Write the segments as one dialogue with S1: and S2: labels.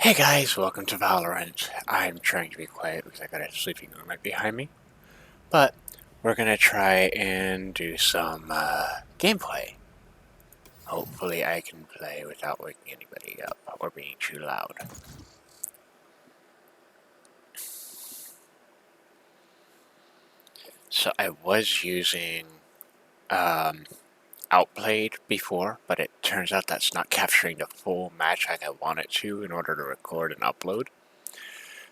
S1: Hey guys, welcome to Valorant. I'm trying to be quiet because I got a sleeping room right behind me. But we're gonna try and do some gameplay. Hopefully I can play without waking anybody up or being too loud. So I was using Outplayed before, but it turns out that's not capturing the full match like I want it to in order to record and upload.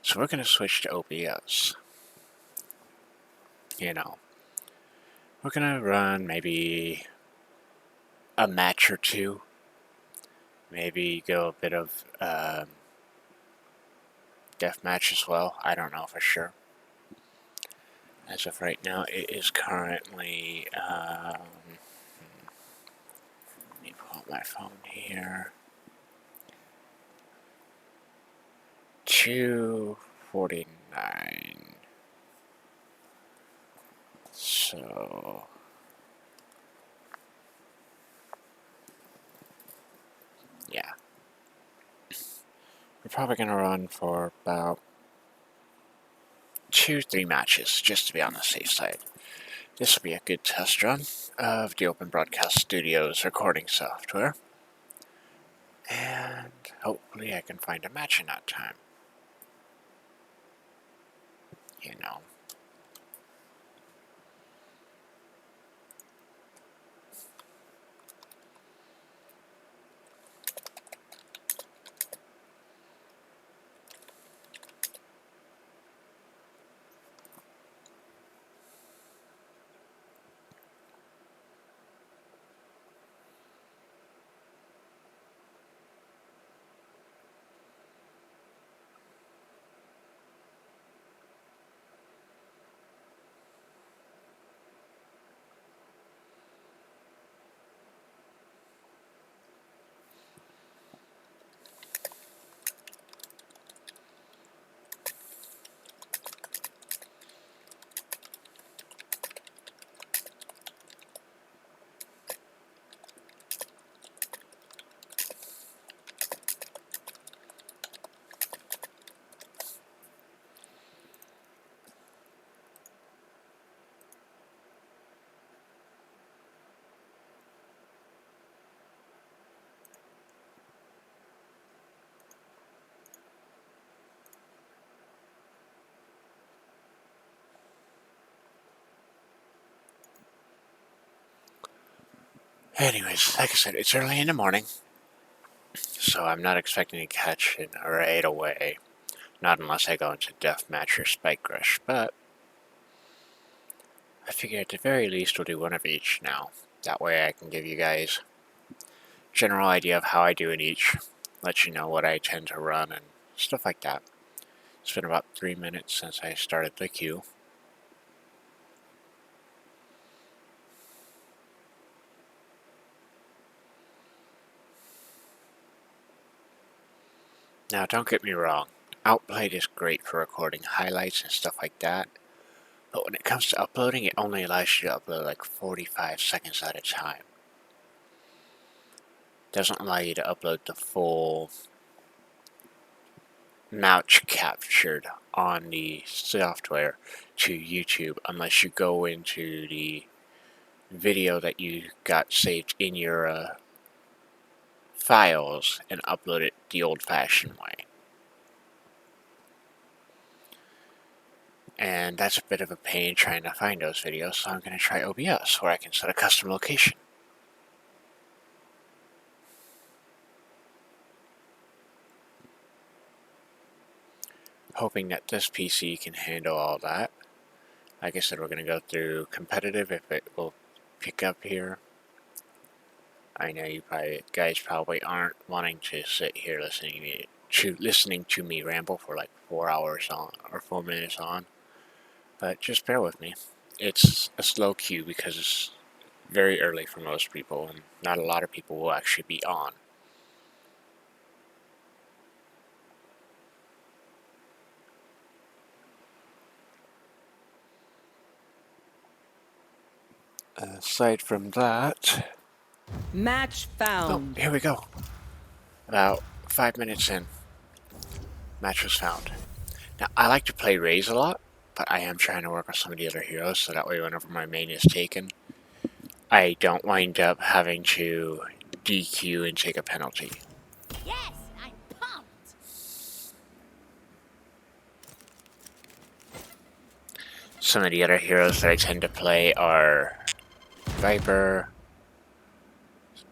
S1: So we're gonna switch to OBS. You know, we're gonna run maybe a match or two. Maybe go a bit of deathmatch as well. I don't know for sure. As of right now, it is currently. Let me pull up my phone here. 2:49. So yeah, we're probably gonna run for about 2-3 matches just to be on the safe side. This will be a good test run of the Open Broadcast Studios recording software. And hopefully I can find a match in that time. You know. Anyways, like I said, it's early in the morning, so I'm not expecting to catch it right away. Not unless I go into Deathmatch or Spike Rush, but I figure at the very least we'll do one of each now. That way I can give you guys a general idea of how I do in each, let you know what I tend to run and stuff like that. It's been about 3 minutes since I started the queue. Now, don't get me wrong, Outplayed is great for recording highlights and stuff like that, but when it comes to uploading, it only allows you to upload like 45 seconds at a time. It doesn't allow you to upload the full match captured on the software to YouTube unless you go into the video that you got saved in your files and upload it the old-fashioned way. And that's a bit of a pain trying to find those videos, so I'm going to try OBS, where I can set a custom location. Hoping that this PC can handle all that. Like I said, we're going to go through competitive if it will pick up here. I know you guys probably aren't wanting to sit here listening to me ramble for like 4 hours on, or 4 minutes on. But just bear with me. It's a slow queue because it's very early for most people, and not a lot of people will actually be on. Aside from that...
S2: Match
S1: Oh,
S2: found.
S1: here we go. About 5 minutes in. Match was found. Now, I like to play Raze a lot, but I am trying to work with some of the other heroes, so that way whenever my main is taken, I don't wind up having to DQ and take a penalty.
S2: Yes, I'm pumped.
S1: Some of the other heroes that I tend to play are Viper,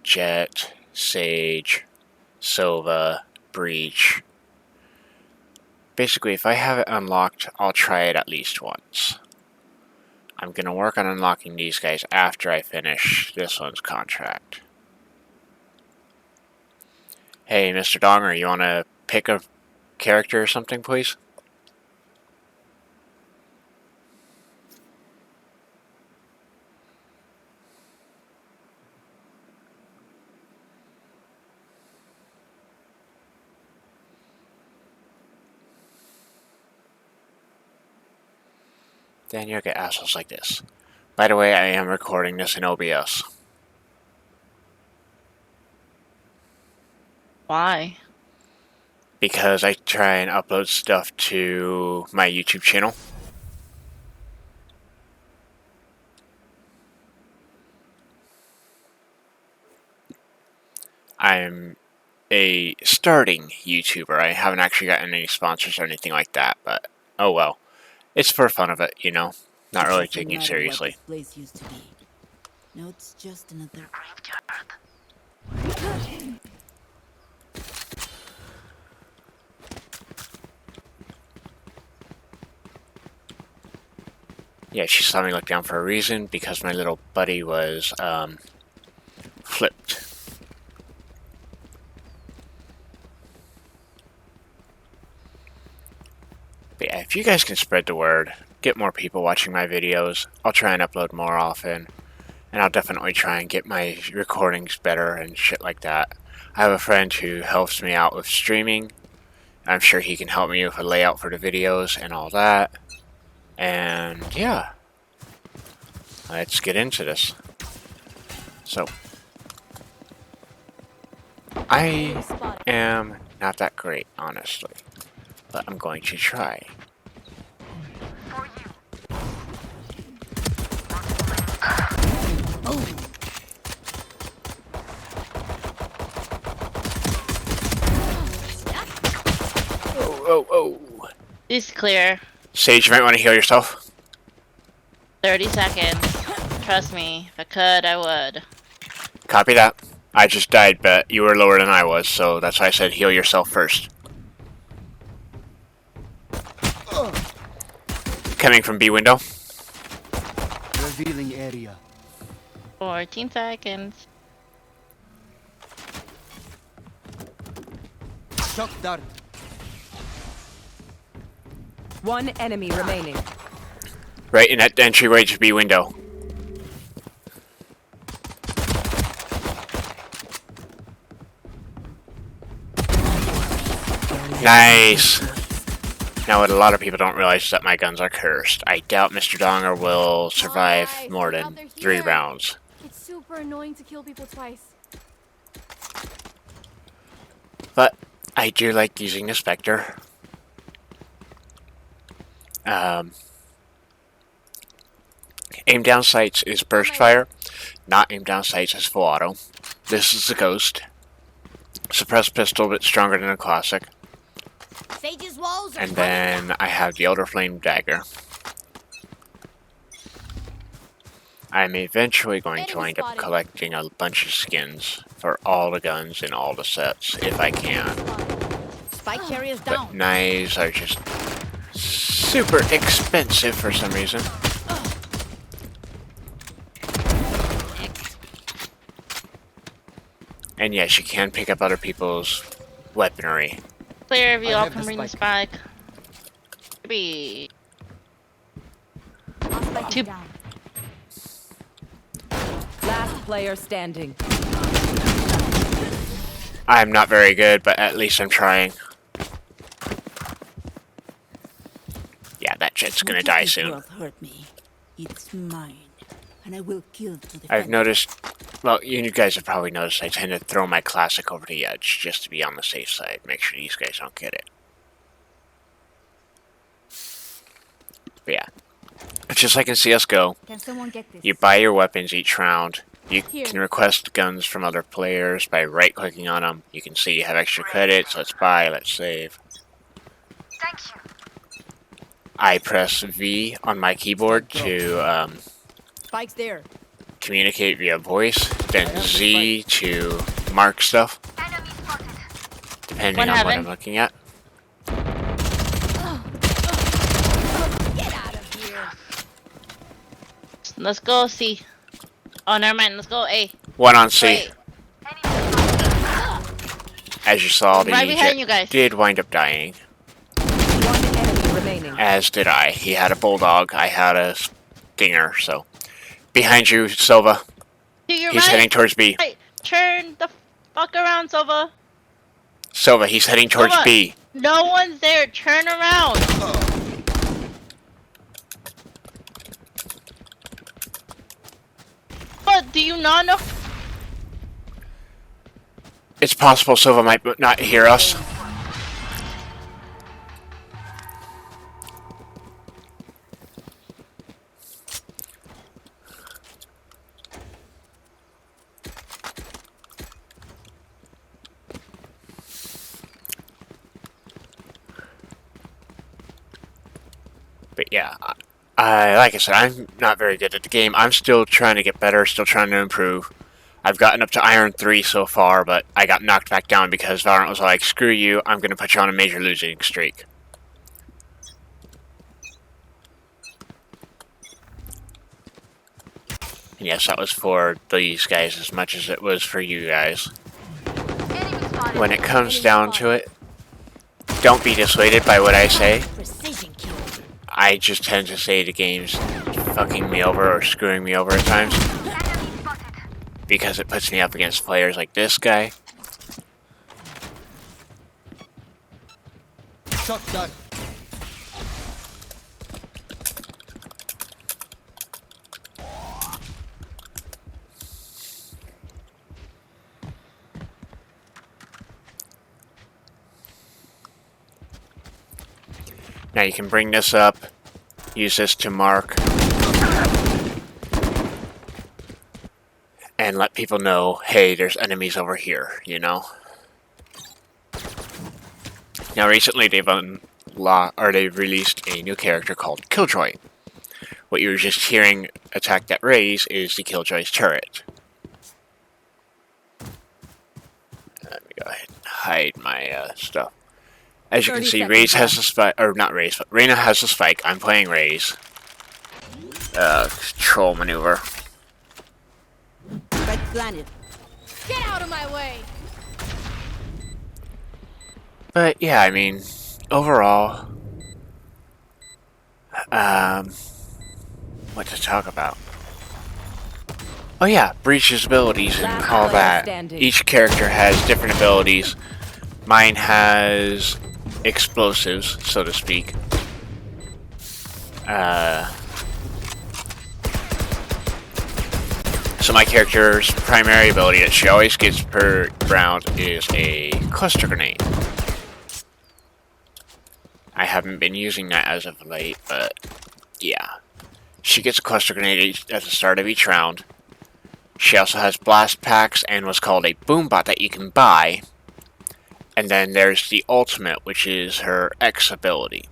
S1: Jet, Sage, Sova, Breach. Basically, if I have it unlocked, I'll try it at least once. I'm going to work on unlocking these guys after I finish this one's contract. Hey, Mr. Donger, you want to pick a character or something, please? Then you'll get assholes like this. By the way, I am recording this in OBS.
S3: Why?
S1: Because I try and upload stuff to my YouTube channel. I'm a starting YouTuber. I haven't actually gotten any sponsors or anything like that, but oh well. It's for fun of it, you know. Not really taking it seriously.
S2: What this place used to be. No, it's just another graveyard.
S1: Yeah, she saw me look down for a reason, because my little buddy was, flipped. But yeah, if you guys can spread the word, get more people watching my videos, I'll try and upload more often. And I'll definitely try and get my recordings better and shit like that. I have a friend who helps me out with streaming. I'm sure he can help me with a layout for the videos and all that. And yeah, let's get into this. So, I am not that great, honestly, but I'm going to try. Oh.
S3: It's clear.
S1: Sage, you might want to heal yourself.
S3: 30 seconds. Trust me. If I could, I would.
S1: Copy that. I just died, but you were lower than I was, so that's why I said heal yourself first. Coming from B window.
S4: Revealing area.
S3: 14 seconds.
S4: Shock dart.
S5: One enemy remaining.
S1: Right in that entryway to B window. Nice! Now what a lot of people don't realize is that my guns are cursed. I doubt Mr. Donger will survive more than 3 rounds.
S6: It's super annoying to kill people twice.
S1: But I do like using the Spectre. Aim down sights is burst fire, not aim down sights is full auto. This is the Ghost. Suppressed pistol, but stronger than a classic.
S2: Sage's walls are
S1: And then I have the Elder Flame Dagger. I'm eventually going to wind up collecting a bunch of skins for all the guns in all the sets, if I can.
S2: Spike carriers
S1: But
S2: down.
S1: knives are just super expensive for some reason. And yes, you can pick up other people's weaponry.
S3: Clear if you
S4: I
S3: all
S4: have
S3: can
S4: the
S3: bring the
S4: spike.
S3: spike. Maybe.
S6: I'll spike
S3: Two-
S6: you down.
S5: Last player standing.
S1: I'm not very good, but at least I'm trying. Yeah, that jet's gonna die soon.
S2: Hurt me. It's mine, and I will kill to defend.
S1: I've noticed, well, you guys have probably noticed I tend to throw my classic over the edge just to be on the safe side. Make sure these guys don't get it. But yeah, it's just like in CS:GO.
S6: Can someone get this?
S1: You buy your weapons each round. You
S6: Here.
S1: can request guns from other players by right-clicking on them. You can see you have extra credits. Let's buy. Let's save. I press V on my keyboard to
S2: Spike's there.
S1: communicate via voice, then Z to mark stuff, depending
S3: One
S1: on what
S3: heaven.
S1: I'm looking at.
S2: Get out of here.
S3: Let's go C. Oh, never mind. Let's go A.
S1: One on C.
S3: Wait.
S1: As you saw, the
S3: Right behind
S1: Jet
S3: you guys.
S1: did wind up dying,
S5: One enemy remaining.
S1: as did I. He had a bulldog, I had a stinger, so. Behind you, Silva.
S3: To your
S1: He's
S3: right.
S1: heading towards B.
S3: Right. Turn the fuck around, Sova.
S1: Silva, he's heading towards
S3: Silva.
S1: B.
S3: No one's there. Turn around. But do you not know?
S1: It's possible Silva might not hear us. But yeah, like I said, I'm not very good at the game. I'm still trying to get better, still trying to improve. I've gotten up to Iron 3 so far, but I got knocked back down because Valorant was like, screw you, I'm going to put you on a major losing streak. And yes, that was for these guys as much as it was for you guys. When it comes down to it, don't be dissuaded by what I say.
S2: Precision kill.
S1: I just tend to say the game's fucking me over or screwing me over at times. Because it puts me up against players like this guy.
S4: Shotgun.
S1: Now you can bring this up, use this to mark, and let people know, hey, there's enemies over here, you know? Now recently they've released a new character called Killjoy. What you were just hearing attack that Raze is the Killjoy's turret. Let me go ahead and hide my stuff. As you can
S2: 30
S1: see,
S2: seconds
S1: Raze has
S2: left.
S1: the spike, or not Raze, but Reyna has the spike. I'm playing Raze. Control maneuver.
S2: Spike planted.
S6: Get out of my way!
S1: But yeah, I mean, overall, what to talk about? Oh yeah, Breach's abilities and
S5: Last
S1: all
S5: player
S1: that.
S5: standing.
S1: Each character has different abilities. Mine has explosives, so to speak. So my character's primary ability that she always gets per round is a cluster grenade. I haven't been using that as of late, but yeah. She gets a cluster grenade at the start of each round. She also has blast packs and what's called a boombot that you can buy. And then there's the ultimate, which is her X ability.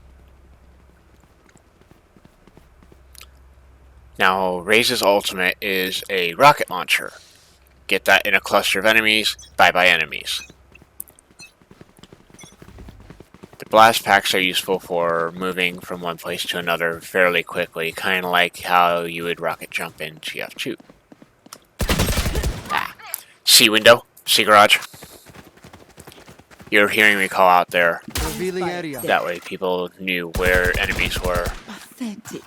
S1: Now, Raze's ultimate is a rocket launcher. Get that in a cluster of enemies, bye-bye enemies. The blast packs are useful for moving from one place to another fairly quickly, kind of like how you would rocket jump in TF2. C window, C garage. You're hearing me call out there.
S4: Revealing area.
S1: That way people knew where enemies were.
S2: Pathetic.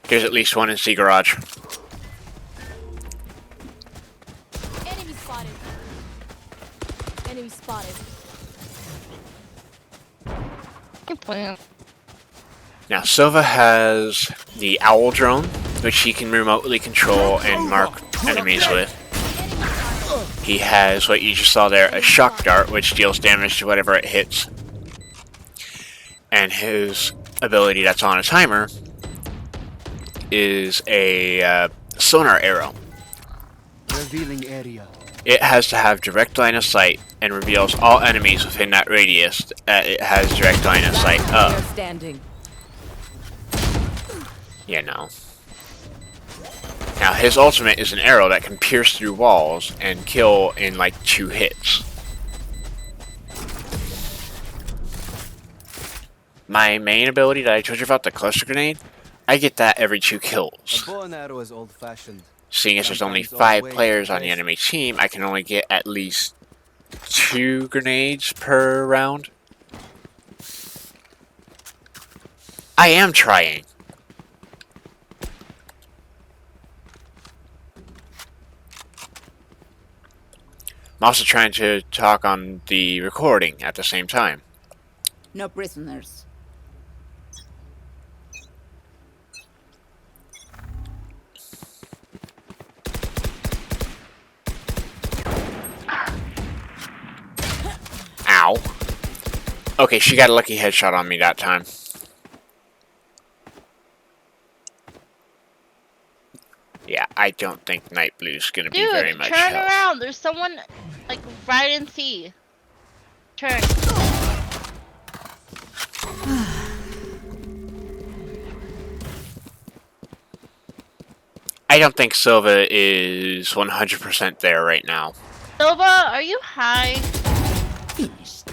S1: There's at least one in C garage.
S6: Enemy spotted. Enemy spotted.
S1: Now Silva has the owl drone, which he can remotely control and mark enemies with. He has what you just saw there, a shock dart, which deals damage to whatever it hits. And his ability that's on a timer is a sonar arrow.
S4: Revealing area.
S1: It has to have direct line of sight and reveals all enemies within that radius that it has direct line of sight
S5: Player
S1: of.
S5: standing.
S1: You know. Now his ultimate is an arrow that can pierce through walls and kill in like 2 hits. My main ability that I told you about, the cluster grenade, I get that every 2 kills.
S4: A bow and arrow is old-fashioned.
S1: Seeing as there's only
S4: Sometimes
S1: 5
S4: always
S1: players on the
S4: best.
S1: enemy team, I can only get at least 2 grenades per round. I am trying. I'm also trying to talk on the recording at the same time.
S2: No prisoners.
S1: Ow. Okay, she got a lucky headshot on me that time. Yeah, I don't think Night Blue's gonna be very
S3: Dude,
S1: much
S3: turn
S1: help.
S3: around. There's someone like right in C. Turn.
S1: I don't think Silva is 100% there right now.
S3: Silva, are you high?
S2: Finished.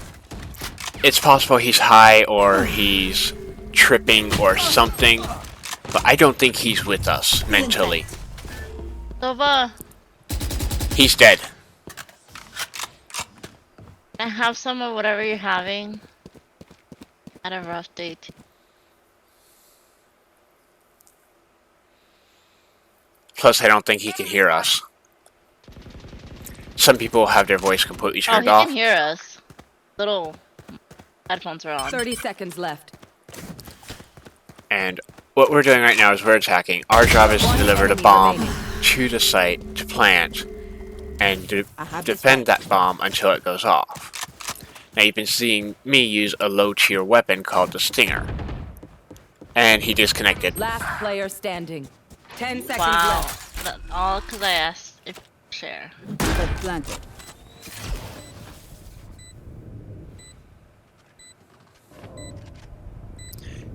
S1: It's possible he's high or he's tripping or something, but I don't think he's with us mentally.
S3: Silva,
S1: He's dead.
S3: can I have some of whatever you're having? Had a rough day too.
S1: Plus, I don't think he can hear us. Some people have their voice completely
S3: Oh,
S1: turned
S3: he
S1: off.
S3: can hear us. Little headphones are on.
S5: 30 seconds left.
S1: And what we're doing right now is we're attacking. Our job is to
S5: One
S1: deliver the
S5: enemy
S1: bomb
S5: remaining.
S1: to the site, to plant, and to
S2: I have this
S1: defend that bomb until it goes off. Now you've been seeing me use a low tier weapon called the Stinger. And he disconnected.
S5: Last player standing. 10 seconds
S3: Wow.
S5: left.
S3: That, all because I asked if share.
S2: But planted.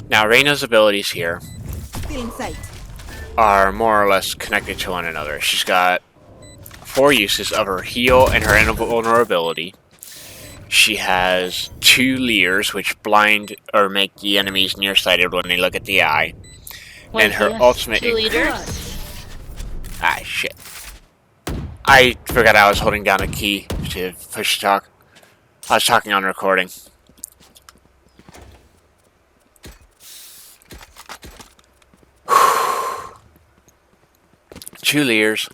S1: Now Reyna's abilities here
S2: Still in sight.
S1: are more or less connected to one another. She's got 4 uses of her heal and her invulnerability. She has 2 leers, which blind or make the enemies nearsighted when they look at the eye.
S3: Wait,
S1: And her
S3: he has
S1: ultimate
S3: 2 liters?
S1: Ah, shit. I forgot I was holding down a key to push talk. I was talking on recording. Two leers.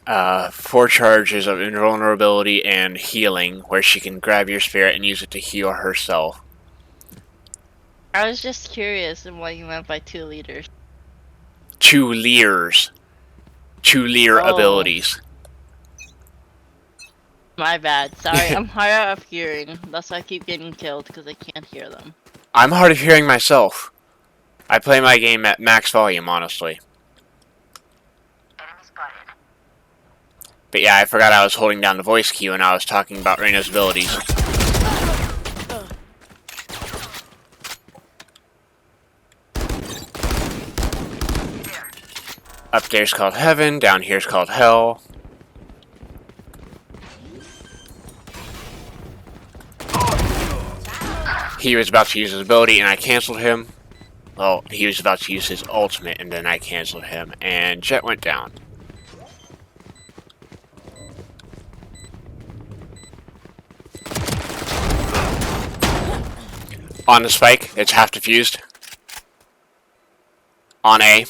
S1: 4 charges of invulnerability and healing, where she can grab your spirit and use it to heal herself.
S3: I was just curious in what you meant by 2 liters.
S1: 2 leers. 2 leer
S3: Oh.
S1: abilities.
S3: My bad. Sorry, I'm hard of hearing. That's why I keep getting killed because I can't hear them.
S1: I'm hard of hearing myself. I play my game at max volume, honestly. But yeah, I forgot I was holding down the voice key when I was talking about Reyna's abilities. Up there's called heaven, down here's called hell. He was about to use his ability and I cancelled him. Well, he was about to use his ultimate and then I cancelled him and Jet went down. On the spike, it's half defused. On A.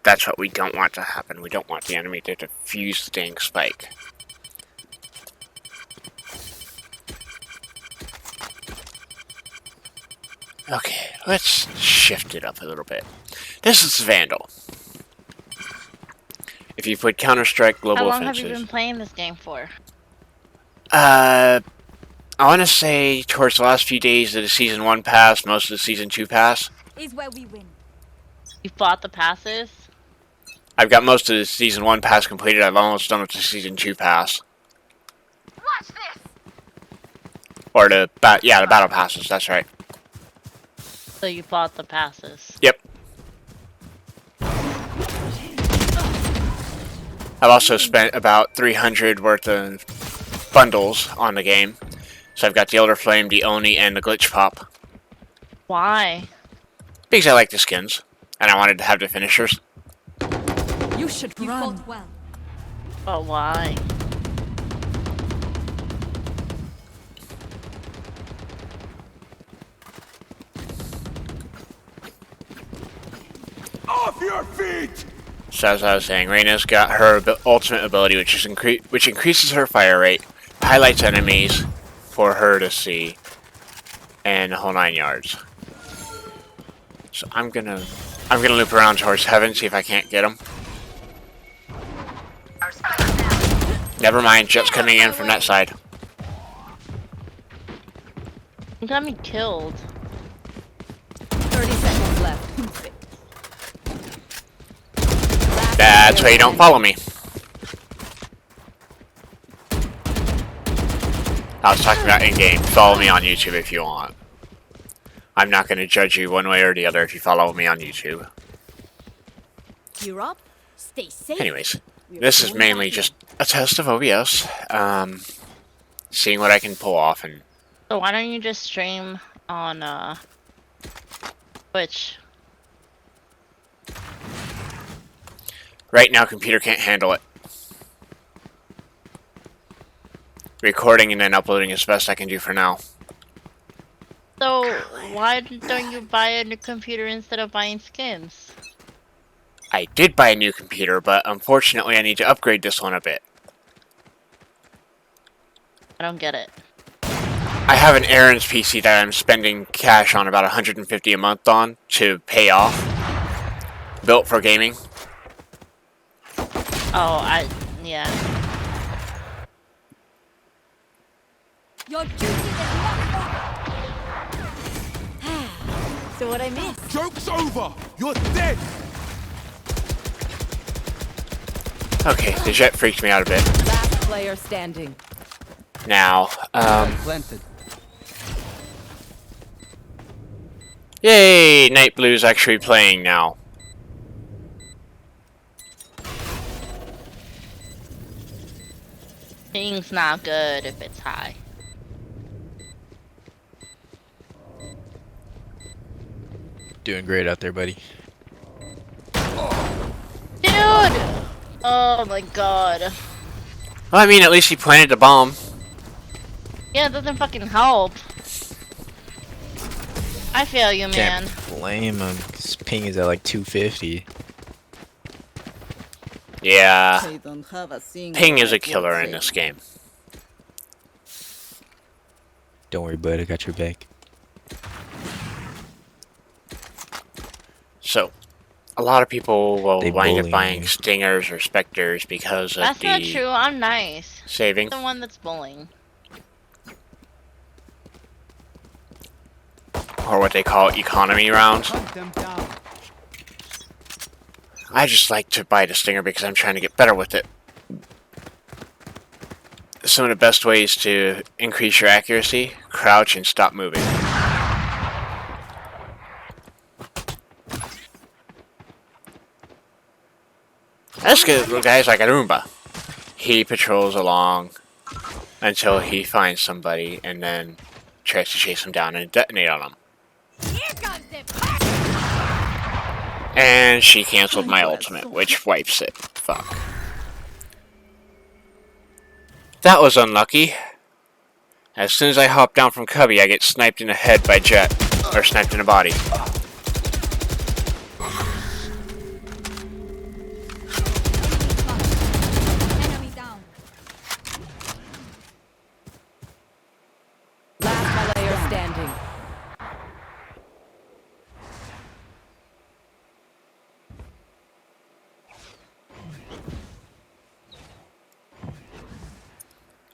S1: That's what we don't want to happen. We don't want the enemy to defuse the dang spike. Okay, let's shift it up a little bit. This is Vandal. If you played Counter-Strike Global
S3: How long have you
S1: Offensive,
S3: been playing this game for?
S1: I want to say towards the last few days of the Season 1 pass, most of the Season 2 pass.
S6: Is where we win.
S3: You bought the passes?
S1: I've got most of the Season 1 pass completed. I've almost done with the Season 2 pass.
S6: Watch this.
S1: Or the battle passes, that's right.
S3: So you bought the passes.
S1: Yep. I've also spent about 300 worth of bundles on the game. So I've got the Elder Flame, the Oni, and the Glitch Pop.
S3: Why?
S1: Because I like the skins. And I wanted to have the finishers.
S5: You should
S6: You
S5: run.
S6: fought well.
S3: But why?
S7: Off your feet!
S1: So as I was saying, Reyna's got her ultimate ability, which increases her fire rate, highlights enemies for her to see, and the whole 9 yards. So I'm gonna loop around towards heaven, see if I can't get him. Never mind, Jet's coming in from that side.
S3: You got me killed.
S5: 30 seconds left.
S1: That's why you don't follow me. I was talking about in-game. Follow me on YouTube if you want. I'm not going to judge you one way or the other if you follow me on YouTube.
S6: You're up. Stay safe.
S1: Anyways, this is mainly just a test of OBS. Seeing what I can pull off. And
S3: So why don't you just stream on Twitch?
S1: right now, computer can't handle it. Recording and then uploading is the best I can do for now.
S3: So why don't you buy a new computer instead of buying skins?
S1: I did buy a new computer, but unfortunately I need to upgrade this one a bit.
S3: I don't get it.
S1: I have an Aaron's PC that I'm spending cash on about $150 a month on to pay off. Built for gaming.
S3: Oh, yeah.
S6: Your duty is not over. So what I missed?
S7: Joke's over! You're dead!
S1: Okay, the Jet freaked me out a bit.
S5: Last player standing.
S1: Now,
S4: Planted.
S1: yay! Night Blue's actually playing now.
S3: Ping's not good if it's high.
S8: Doing great out there, buddy.
S3: Dude! Oh my god.
S1: Well, I mean, at least he planted the bomb.
S3: Yeah, it doesn't fucking help. I feel you, man.
S8: Can't blame him. His ping is at like 250.
S1: Yeah,
S9: I don't have a single
S1: ping is a
S9: word
S1: killer in
S9: say.
S1: this game.
S8: Don't worry, bud. I got your back.
S1: So, a lot of people will
S8: They
S1: wind up
S8: bullying
S1: buying
S8: you.
S1: Stingers or Spectres because of
S3: That's not
S1: the
S3: true. I'm nice.
S1: saving.
S3: The one that's bullying.
S1: Or what they call economy rounds.
S4: Hunt them down.
S1: I just like to buy the Stinger because I'm trying to get better with it. Some of the best ways to increase your accuracy: crouch and stop moving. That's good. Guys like a Roomba. He patrols along until he finds somebody and then tries to chase him down and detonate on him.
S6: Here comes the
S1: And she canceled my ultimate, which wipes it. Fuck. That was unlucky. As soon as I hop down from Cubby, I get sniped in the head by Jet. Or sniped in the body.
S6: enemy down.
S5: Last player standing.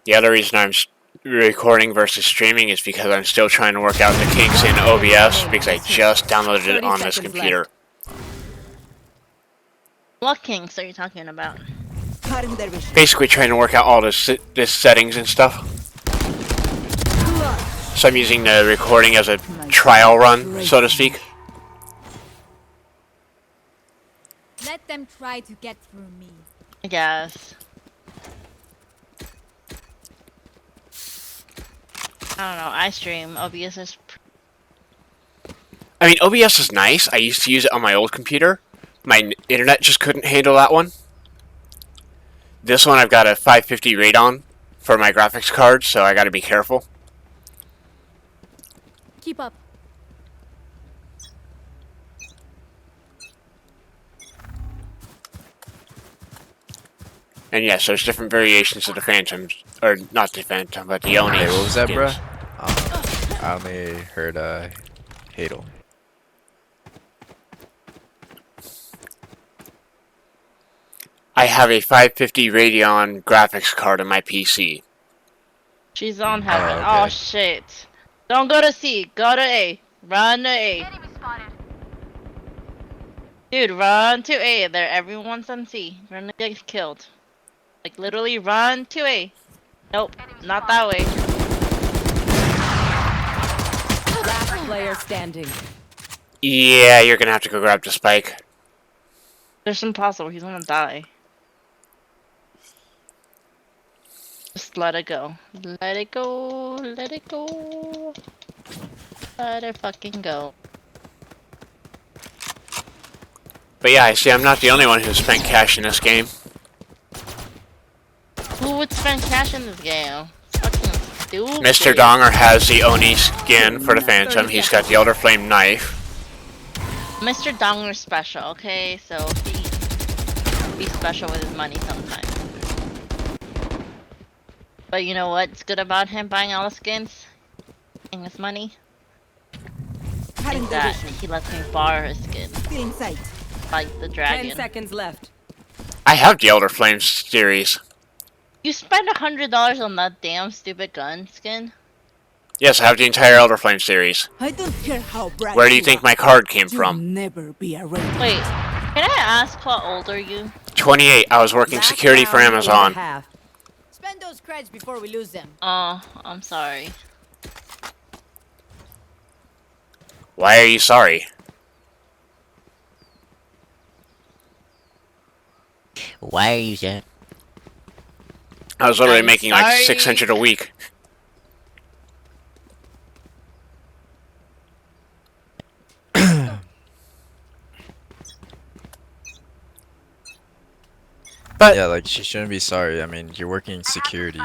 S1: The other reason I'm recording versus streaming is because I'm still trying to work out the kinks in OBS because I just downloaded it
S5: 30
S1: on this
S5: seconds
S1: computer.
S3: What kinks are you talking about?
S2: Cutting their vision.
S1: Basically trying to work out all this settings and stuff. So I'm using the recording as a trial run, so to speak.
S6: Let them try to get through me.
S3: I guess. I don't know. I stream. OBS is.
S1: I mean, OBS is nice. I used to use it on my old computer. My internet just couldn't handle that one. This one I've got a 550 Radeon for my graphics card, so I gotta be careful.
S6: Keep up.
S1: And yes, there's different variations of the Phantoms. Or, not the Phantom, but the Oni.
S8: Hey, what was that,
S1: skins.
S8: bruh? I only heard Hadel.
S1: I have a 550 Radeon graphics card on my PC.
S3: She's on heaven.
S8: okay.
S3: Oh shit! Don't go to C. Go to A. Run to A. Dude, run to A. There, everyone's on C. We're gonna get killed. Like literally, run to A. Nope, not that way.
S5: Last player standing.
S1: Yeah, you're gonna have to go grab the spike.
S3: There's impossible. He's gonna die. Just let it go. Let it go. Let it go. Let it fucking go.
S1: But yeah, I see I'm not the only one who spent cash in this game.
S3: Who would spend cash in this game? Fucking stupid.
S1: Mr. Donger has the Oni skin for the Phantom. He's got the Elder Flame knife.
S3: Mr. Donger's special, okay? So he be special with his money sometimes. But you know what's good about him buying all the skins and his money?
S2: Cutting
S3: Is
S2: their
S3: that
S2: vision.
S3: he lets me borrow his skins,
S2: Still in sight.
S3: like the
S5: 10
S3: dragon.
S5: seconds left.
S1: I have the Elder Flame series.
S3: You spent $100 on that damn stupid gun skin?
S1: Yes, I have the entire Elder Flame series.
S2: I don't care how bright
S1: Where do you think
S2: are.
S1: my card came
S2: You'll
S1: from?
S2: never be a ranger.
S3: Wait, can I ask how old are you?
S1: 28. I was working
S5: Last
S1: security for
S5: round is a
S1: Amazon.
S5: half.
S6: Spend those creds before we lose them.
S3: Oh, I'm sorry.
S1: Why are you sorry?
S9: Why are you there?
S1: I was literally
S3: I'm
S1: making like
S3: sorry.
S1: 600 a week. But
S8: Yeah, like she shouldn't be sorry. I mean, you're working security.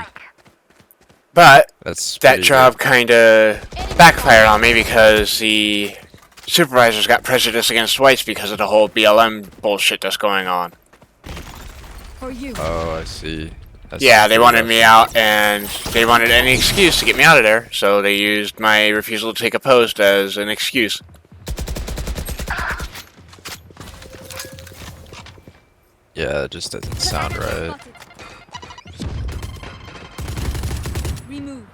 S8: That's
S1: that
S8: pretty
S1: job
S8: good.
S1: kind of backfired on me because the supervisors got prejudiced against whites because of the whole BLM bullshit that's going on.
S6: For you.
S8: Oh, I see. That's
S1: Yeah, they
S8: pretty
S1: wanted
S8: rough.
S1: me out, and they wanted any excuse to get me out of there, so they used my refusal to take a post as an excuse.
S8: Yeah, it just doesn't sound right.
S6: Removed.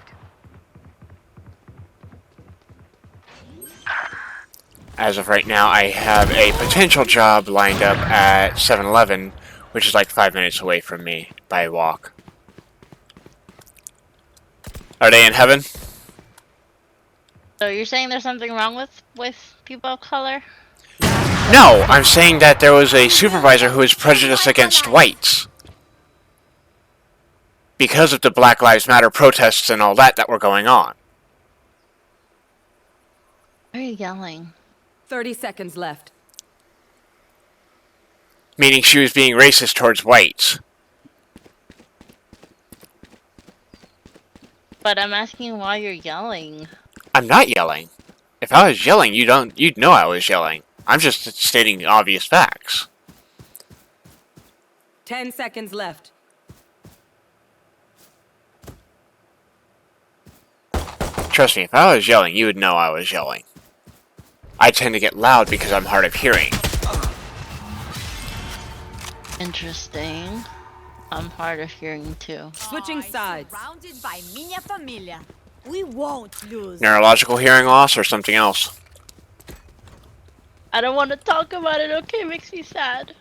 S1: As of right now, I have a potential job lined up at 7-Eleven, which is like 5 minutes away from me by walk. Are they in heaven?
S3: So you're saying there's something wrong with people of color?
S1: No, I'm saying that there was a supervisor who was prejudiced against whites. Because of the Black Lives Matter protests and all that were going on.
S3: Why are you yelling?
S5: 30 seconds left.
S1: Meaning she was being racist towards whites.
S3: But I'm asking why you're yelling.
S1: I'm not yelling. If I was yelling, you'd know I was yelling. I'm just stating the obvious facts.
S5: 10 seconds left.
S1: Trust me, if I was yelling, you would know I was yelling. I tend to get loud because I'm hard of hearing.
S3: Interesting. I'm hard of hearing too.
S5: Switching sides.
S6: Surrounded by minha família. We won't lose.
S1: Neurological hearing loss or something else?
S3: I don't want to talk about it, okay? It makes me sad.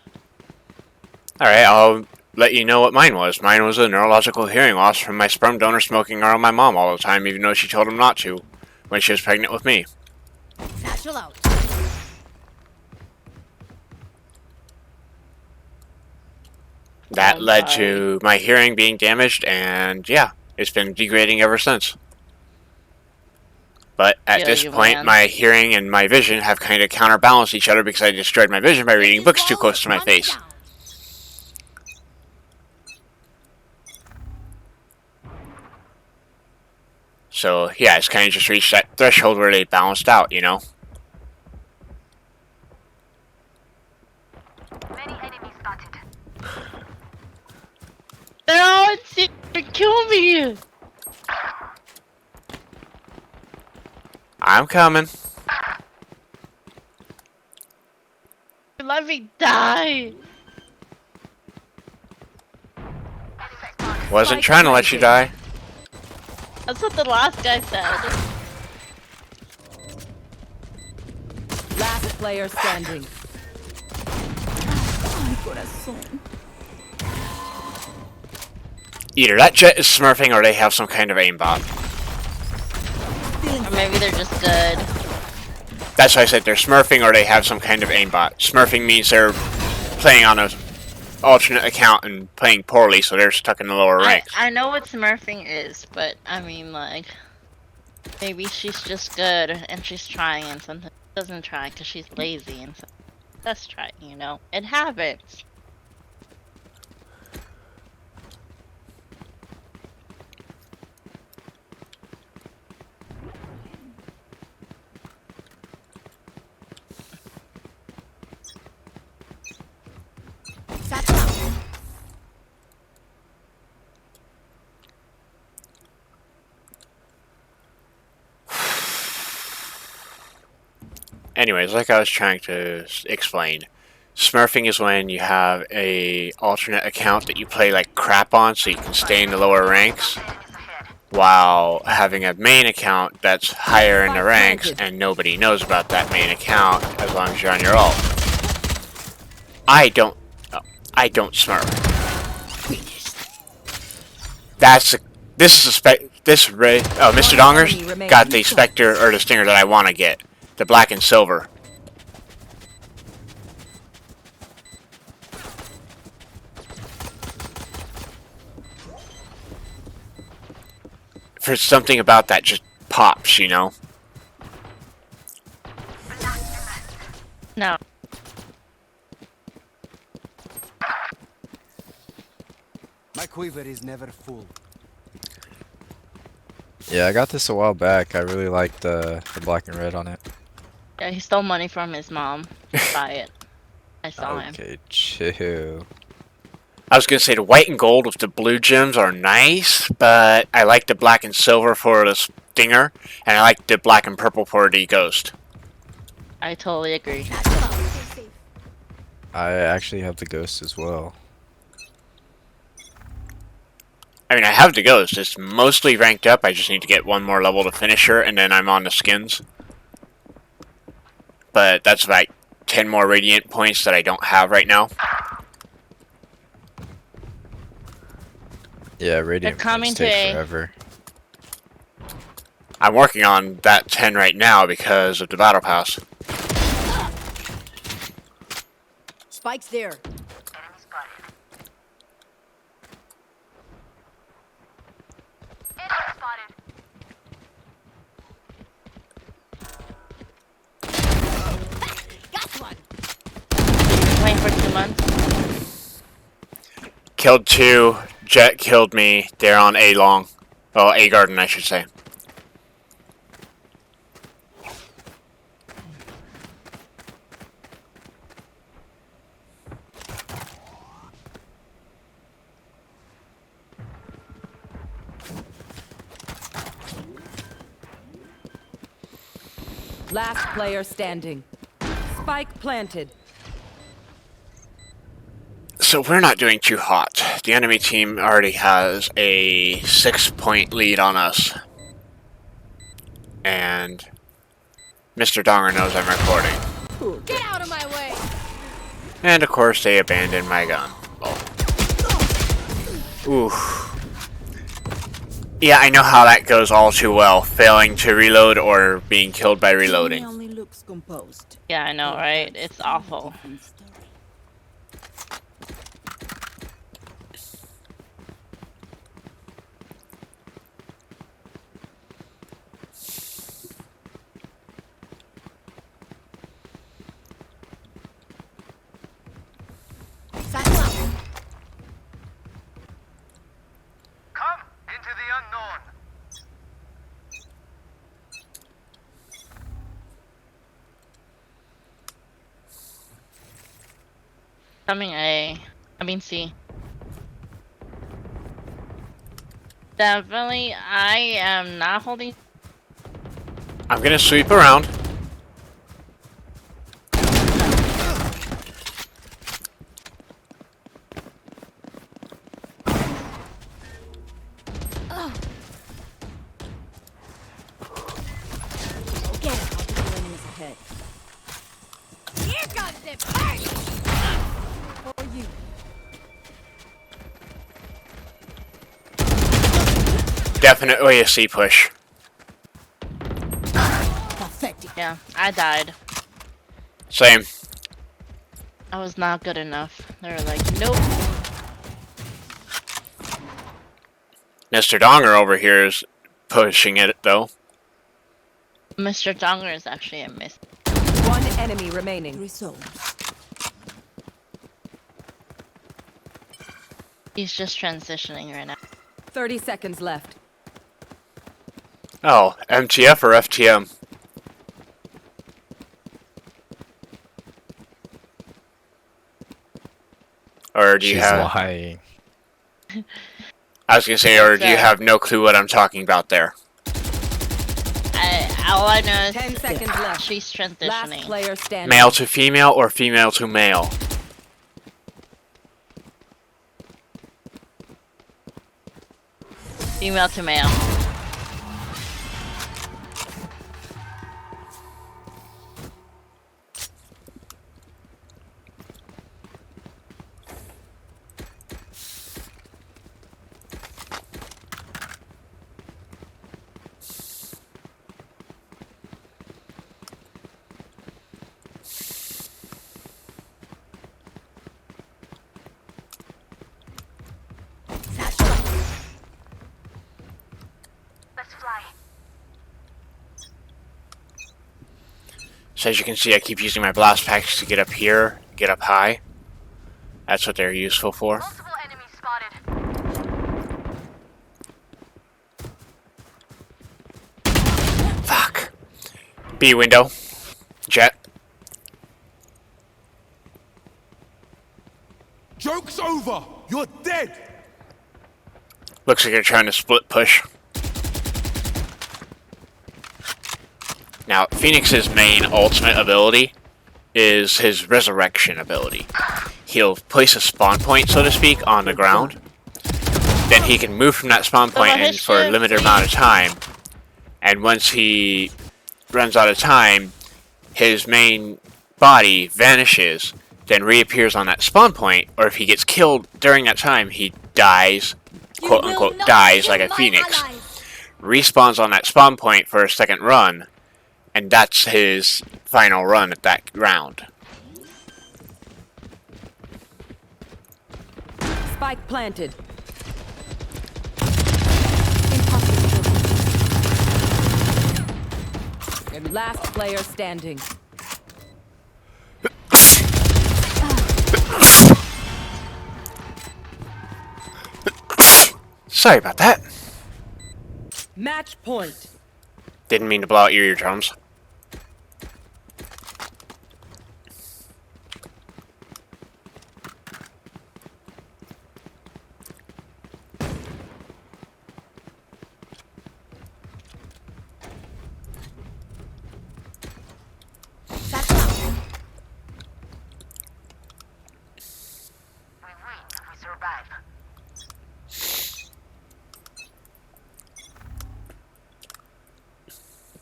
S1: Alright, I'll let you know what mine was. Mine was a neurological hearing loss from my sperm donor smoking around my mom all the time, even though she told him not to when she was pregnant with me.
S6: Satchel out.
S1: That
S3: I'm
S1: led
S3: sorry.
S1: to my hearing being damaged, and yeah, it's been degrading ever since. But at
S3: Feel
S1: this
S3: you,
S1: point,
S3: man.
S1: my hearing and my vision have kind of counterbalanced each other because I destroyed my vision by reading books too close to my face. So yeah, it's kind of just reached that threshold where they balanced out, you know?
S3: They're all in secret. Kill me.
S1: I'm coming.
S3: Let me die.
S1: Wasn't trying to let you die.
S3: That's what the last guy said.
S5: Last player standing.
S1: Either that jet is smurfing or they have some kind of aimbot.
S3: Or maybe they're just good.
S1: That's why I said they're smurfing or they have some kind of aimbot. Smurfing means they're playing on an alternate account and playing poorly, so they're stuck in the lower ranks.
S3: I know what smurfing is, but I mean, like, maybe she's just good and she's trying, and sometimes she doesn't try because she's lazy, and so that's trying, you know? It happens.
S6: Satchel out.
S1: Anyways, like I was trying to explain, smurfing is when you have a alternate account that you play like crap on so you can stay in the lower ranks, while having a main account that's higher in the ranks and nobody knows about that main account as long as you're on your ult. I don't smurf. This is Mr. Dongers got the Spectre or the Stinger that I want to get. The black and silver. For something about that just pops, you know?
S3: No.
S4: My quiver is never full.
S8: Yeah, I got this a while back. I really liked the black and red on it.
S3: Yeah, he stole money from his mom to buy it. I saw him.
S8: Okay, chill.
S1: I was gonna say the white and gold with the blue gems are nice, but I like the black and silver for the Stinger, and I like the black and purple for the Ghost.
S3: I totally agree.
S6: Satchel out. Stay safe.
S8: I actually have the ghost as well.
S1: I mean, I have the Ghost. It's mostly ranked up. I just need to get one more level to finish her, and then I'm on the skins. But that's about 10 more Radiant points that I don't have right now.
S8: Yeah, Radiant
S3: coming
S8: points
S3: to
S8: take
S3: A.
S8: forever.
S1: I'm working on that 10 right now because of the Battle Pass.
S6: Spike's there. Got one.
S3: Playing for 2 months.
S1: Killed 2. Jet killed me. They're on A long. Well, A garden, I should say.
S5: Last player standing. Spike planted.
S1: So we're not doing too hot. The enemy team already has a 6-point lead on us. And Mr. Donger knows I'm recording.
S6: Get out of my way!
S1: And of course they abandoned my gun. Oh. Oof. Yeah, I know how that goes all too well. Failing to reload or being killed by reloading.
S2: Only looks composed.
S3: Yeah, I know, right? It's awful.
S2: Different story.
S6: Sign up.
S4: Come into the unknown.
S3: Coming A. I mean C. Definitely, I am not holding.
S1: I'm gonna sweep around.
S2: Get out of the enemies ahead.
S6: Here comes the party! For you.
S1: Definitely a C push.
S2: Pathetic.
S3: Yeah, I died.
S1: Same.
S3: I was not good enough. They were like, nope.
S1: Mr. Donger over here is pushing it though.
S3: Mr. Donger is actually a miss.
S5: One enemy remaining.
S2: Results.
S3: He's just transitioning right now.
S5: 30 seconds left.
S1: Oh, MTF or FTM? Or do you
S8: She's
S1: have...
S8: lying.
S1: I was gonna say, or do you have no clue what I'm talking about there?
S3: All I know is
S5: 10 seconds left.
S3: she's
S5: Last
S3: transitioning.
S5: player standing.
S1: Male to female or female to male?
S3: Female to male.
S1: So as you can see, I keep using my blast packs to get up here, get up high. That's what they're useful for.
S6: Multiple enemies spotted.
S1: Fuck. B window. Jet.
S7: Joke's over! You're dead!
S1: Looks like they're trying to split push. Now, Phoenix's main ultimate ability is his resurrection ability. He'll place a spawn point, so to speak, on the ground. Then he can move from that spawn point and for a limited amount of time. And once he runs out of time, his main body vanishes, then reappears on that spawn point, or if he gets killed during that time, he dies, quote unquote, dies like a phoenix, respawns on that spawn point for a second run, and that's his final run at that round.
S5: Spike planted. And last player standing.
S1: Sorry about that.
S5: Match point.
S1: Didn't mean to blow out your eardrums.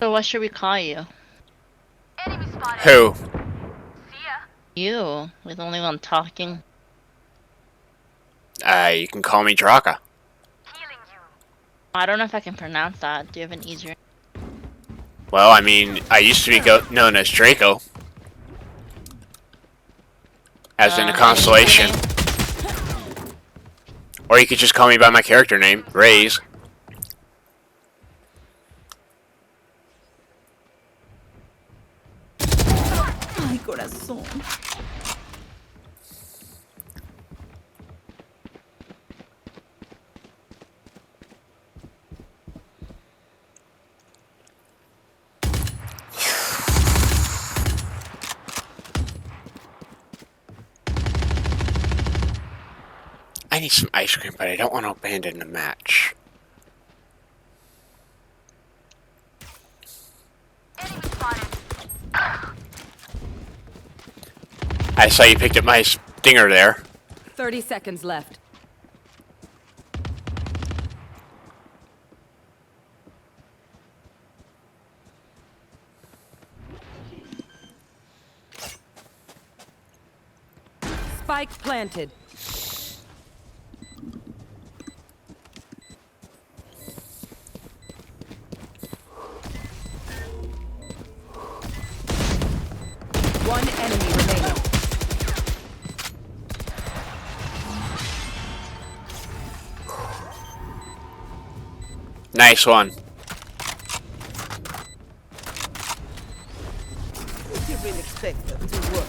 S3: So what should we call you?
S4: Enemy spotted.
S1: Who?
S4: See ya.
S3: You, with only one talking.
S1: You can call me Draka.
S4: Healing you.
S3: I don't know if I can pronounce that. Do you have an easier?
S1: Well, I mean, I used to be known as Draco. As in a
S3: any
S1: constellation.
S3: name?
S1: Or you could just call me by my character name, Raze.
S2: Ay, corazón.
S1: I need some ice cream, but I don't want to abandon the match.
S4: Enemy spotted.
S1: I saw you picked up my stinger there.
S5: 30 seconds left. Spike planted. One enemy remaining.
S1: Nice one.
S2: You really expect them to work.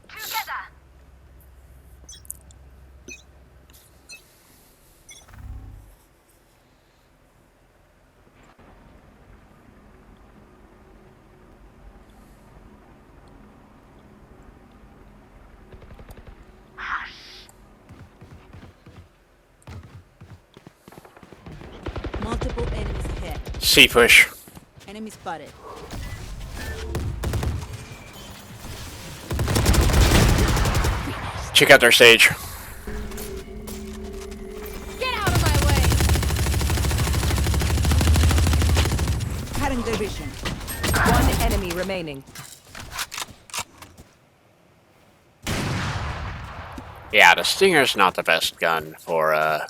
S4: Together.
S2: Multiple enemies ahead.
S1: C push.
S2: Enemy spotted.
S1: Check out their stage.
S6: Get out of my way!
S2: Cutting their vision.
S5: One enemy remaining.
S1: Yeah, the Stinger's not the best gun for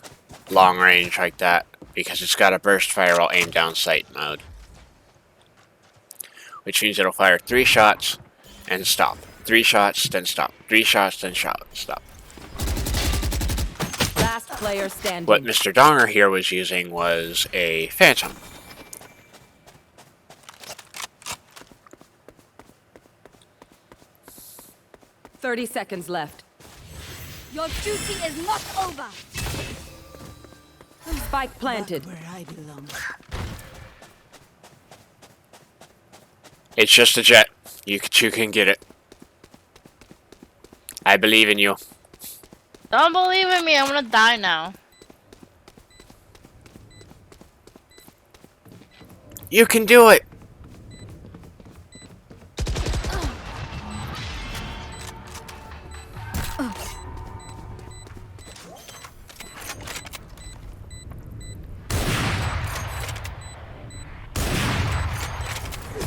S1: long range like that because it's got a burst fire while aim down sight mode. Which means it'll fire 3 shots and stop. 3 shots, then stop. 3 shots, then stop.
S5: Last player standing.
S1: What Mr. Donger here was using was a Phantom.
S5: $30 seconds left.
S6: Your duty is not over!
S5: Spike planted.
S2: Where I belong.
S1: It's just a jet. You can get it. I believe in you.
S3: Don't believe in me. I'm gonna die now.
S1: You can do it.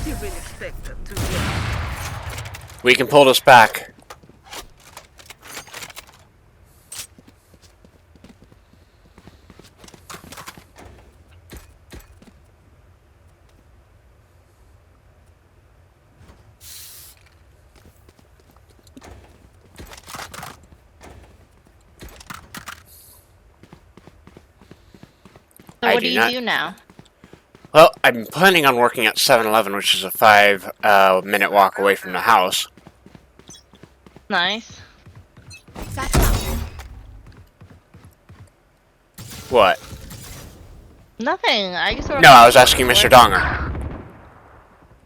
S2: You really expect them to work.
S1: We can pull this back.
S3: So
S1: I
S3: what
S1: do
S3: do you
S1: not-
S3: do now?
S1: Well, I'm planning on working at 7-Eleven, which is a 5-minute walk away from the house.
S3: Nice.
S1: What?
S3: Nothing. I used to work
S1: No, I was asking Mr. Donger.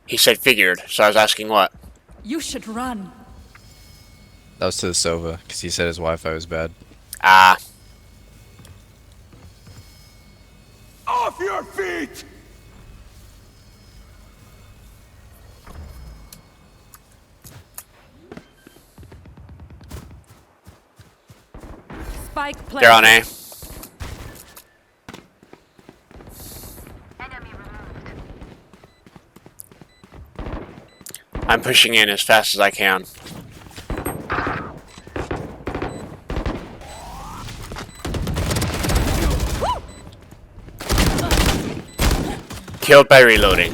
S1: He said figured, so I was asking what?
S6: You should run.
S8: That was to the Sova, because he said his Wi-Fi was bad.
S1: Ah,
S7: Off your feet!
S5: Spike
S1: they're on
S5: planted.
S1: A.
S4: Enemy removed.
S1: I'm pushing in as fast as I can. Killed by reloading.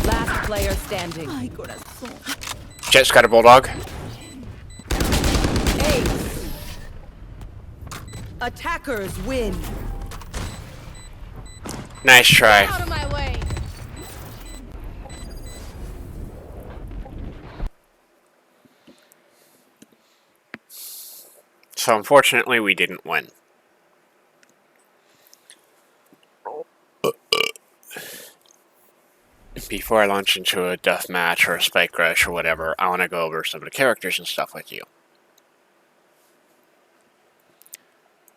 S5: Last player standing.
S2: Ay, corazón.
S1: Jet's got a bulldog.
S5: Ace. Attackers win.
S1: Nice try.
S6: Out of my way.
S1: So unfortunately, we didn't win. Before I launch into a death match or a spike rush or whatever, I want to go over some of the characters and stuff with you.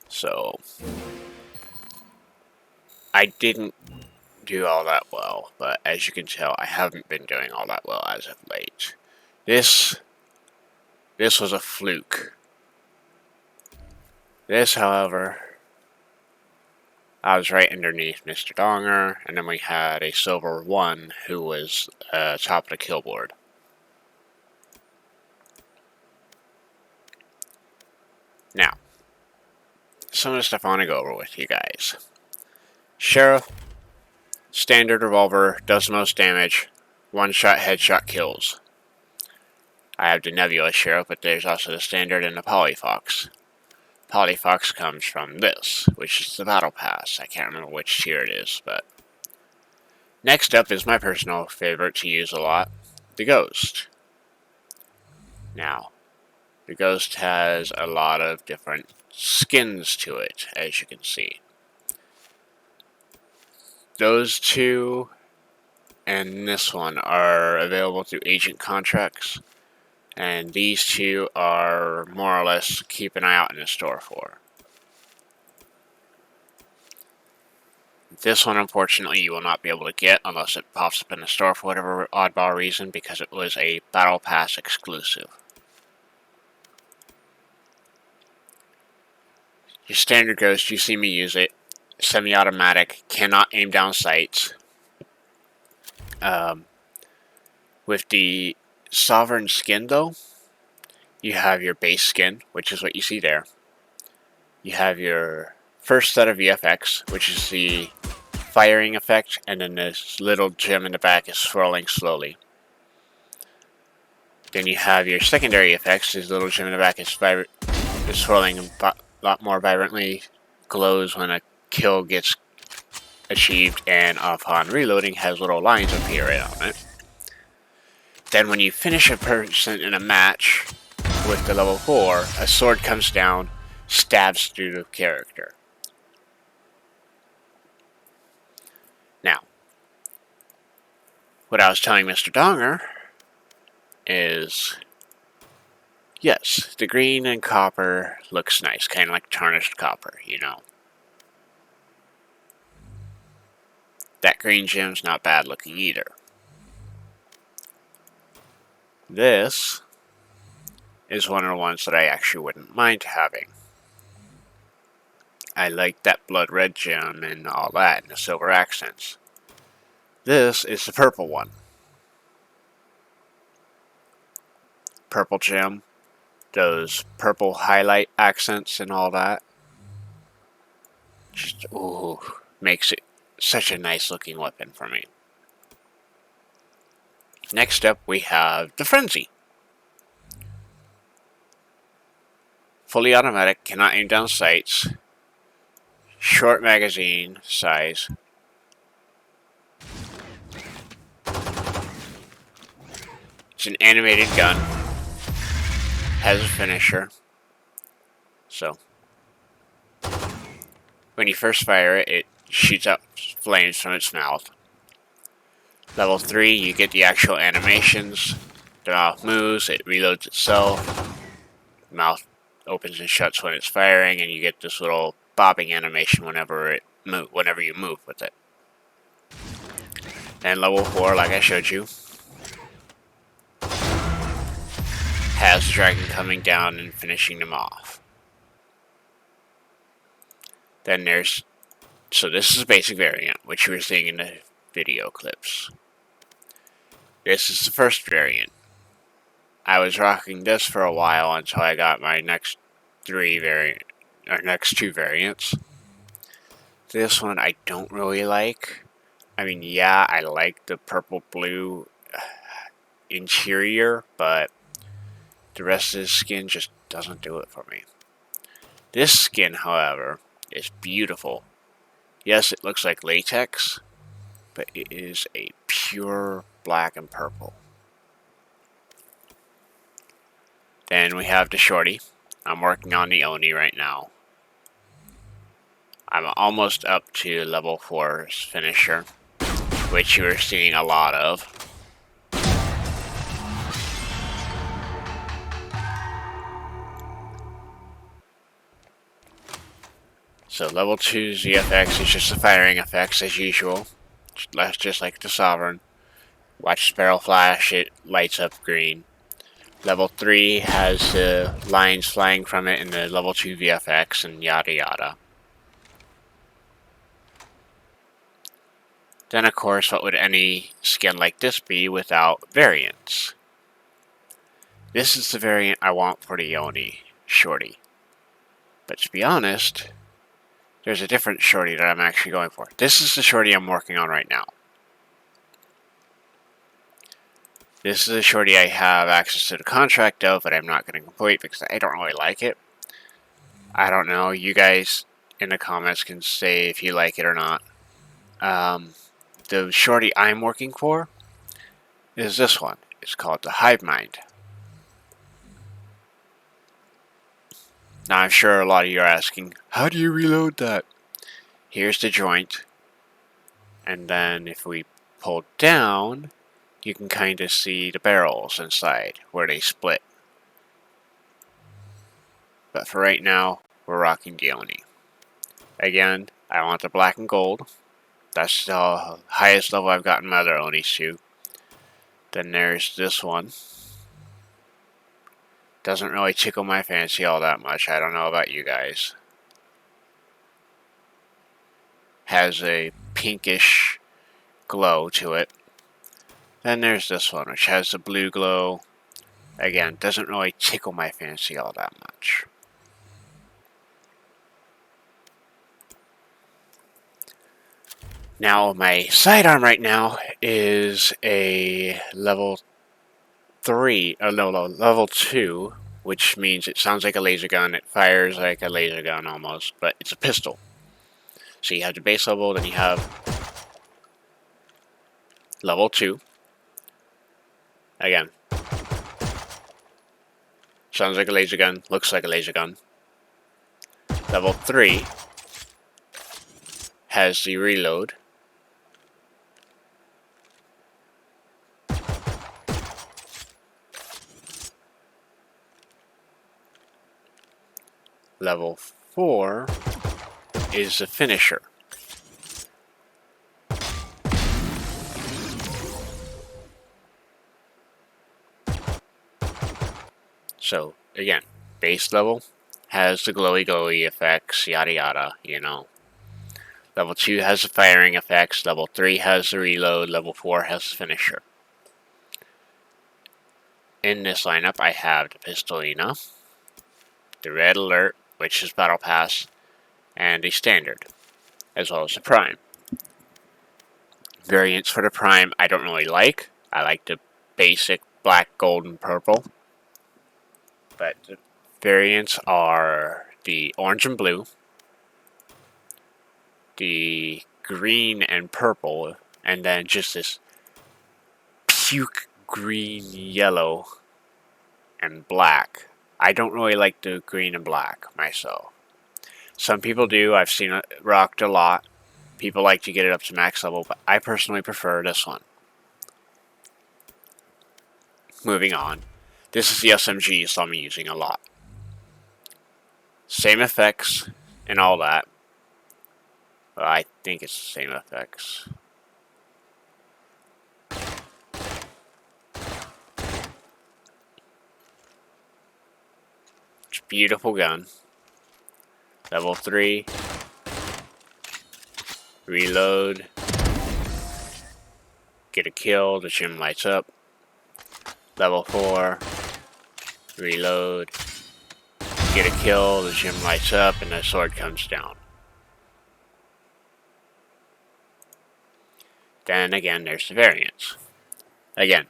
S1: So, I didn't do all that well, but as you can tell, I haven't been doing all that well as of late. This was a fluke. This, however, I was right underneath Mr. Donger, and then we had a silver 1 who was top of the kill board. Now, some of the stuff I want to go over with you guys. Sheriff, standard revolver, does the most damage, one-shot headshot kills. I have the Nebula Sheriff, but there's also the standard and the Polyfox. Polyfox comes from this, which is the Battle Pass. I can't remember which tier it is, but... Next up is my personal favorite to use a lot, the Ghost. Now, the Ghost has a lot of different skins to it, as you can see. Those two and this one are available through agent contracts, and these two are more or less keep an eye out in the store for. This one, unfortunately, you will not be able to get unless it pops up in the store for whatever oddball reason, because it was a Battle Pass exclusive. Your standard Ghost, you see me use it. Semi-automatic, cannot aim down sights. With the Sovereign skin, though, you have your base skin, which is what you see there. You have your first set of VFX, which is the firing effect, and then this little gem in the back is swirling slowly. Then you have your secondary effects. This little gem in the back is swirling a lot more vibrantly, glows when a kill gets achieved, and upon reloading has little lines appear on it. Then when you finish a person in a match with the level 4, a sword comes down, stabs through the character. Now, what I was telling Mr. Donger is, yes, the green and copper looks nice, kind of like tarnished copper, you know. That green gem's not bad looking either. This is one of the ones that I actually wouldn't mind having. I like that blood red gem and all that, and the silver accents. This is the purple one. Purple gem, those purple highlight accents and all that. Just, ooh, makes it such a nice looking weapon for me. Next up, we have the Frenzy. Fully automatic, cannot aim down sights. Short magazine size. It's an animated gun. Has a finisher. So, when you first fire it, it shoots out flames from its mouth. Level 3, you get the actual animations. The mouth moves, it reloads itself. The mouth opens and shuts when it's firing, and you get this little bobbing animation whenever you move with it. And level 4, like I showed you, has the dragon coming down and finishing them off. Then so this is a basic variant, which you were seeing in the video clips. This is the first variant. I was rocking this for a while until I got my next two variants. This one I don't really like. I mean, yeah, I like the purple-blue interior, but the rest of the skin just doesn't do it for me. This skin, however, is beautiful. Yes, it looks like latex, but it is a pure black and purple. Then we have the shorty. I'm working on the Oni right now. I'm almost up to level 4's finisher, which you are seeing a lot of. So level 2's VFX is just the firing effects as usual, just like the Sovereign. Watch the barrel flash, it lights up green. Level 3 has the lines flying from it in the level 2 VFX and yada yada. Then of course, what would any skin like this be without variants? This is the variant I want for the Yoni shorty. But to be honest, there's a different shorty that I'm actually going for. This is the shorty I'm working on right now. This is a shorty I have access to the contract of, but I'm not going to complete because I don't really like it. I don't know. You guys in the comments can say if you like it or not. The shorty I'm working for is this one. It's called the Hive Mind. Now I'm sure a lot of you are asking, how do you reload that? Here's the joint. And then if we pull down, you can kind of see the barrels inside where they split. But for right now, we're rocking the Oni. Again, I want the black and gold. That's the highest level I've gotten my other Onis to. Then there's this one. Doesn't really tickle my fancy all that much. I don't know about you guys. Has a pinkish glow to it. Then there's this one, which has the blue glow. Again, doesn't really tickle my fancy all that much. Now, my sidearm right now is a level 3, level 2, which means it sounds like a laser gun. It fires like a laser gun almost, but it's a pistol. So you have the base level, then you have level 2. Again, sounds like a laser gun, looks like a laser gun. Level 3 has the reload. Level 4 is the finisher. So, again, base level has the glowy effects, yada yada, you know. Level 2 has the firing effects, level 3 has the reload, level 4 has the finisher. In this lineup, I have the Pistolina, the Red Alert, which is Battle Pass, and the Standard, as well as the Prime. Variants for the Prime I don't really like. I like the basic black, gold, and purple. But the variants are the orange and blue, the green and purple, and then just this puke green, yellow, and black. I don't really like the green and black myself. Some people do. I've seen it rocked a lot. People like to get it up to max level, but I personally prefer this one. moving on. This is the SMG, so I'm using a lot. Same effects and all that. Well, I think it's the same effects. It's a beautiful gun. Level 3. Reload. Get a kill, the gym lights up. Level 4. Reload. Get a kill, the gym lights up, and the sword comes down. Then again, there's the variants. Again,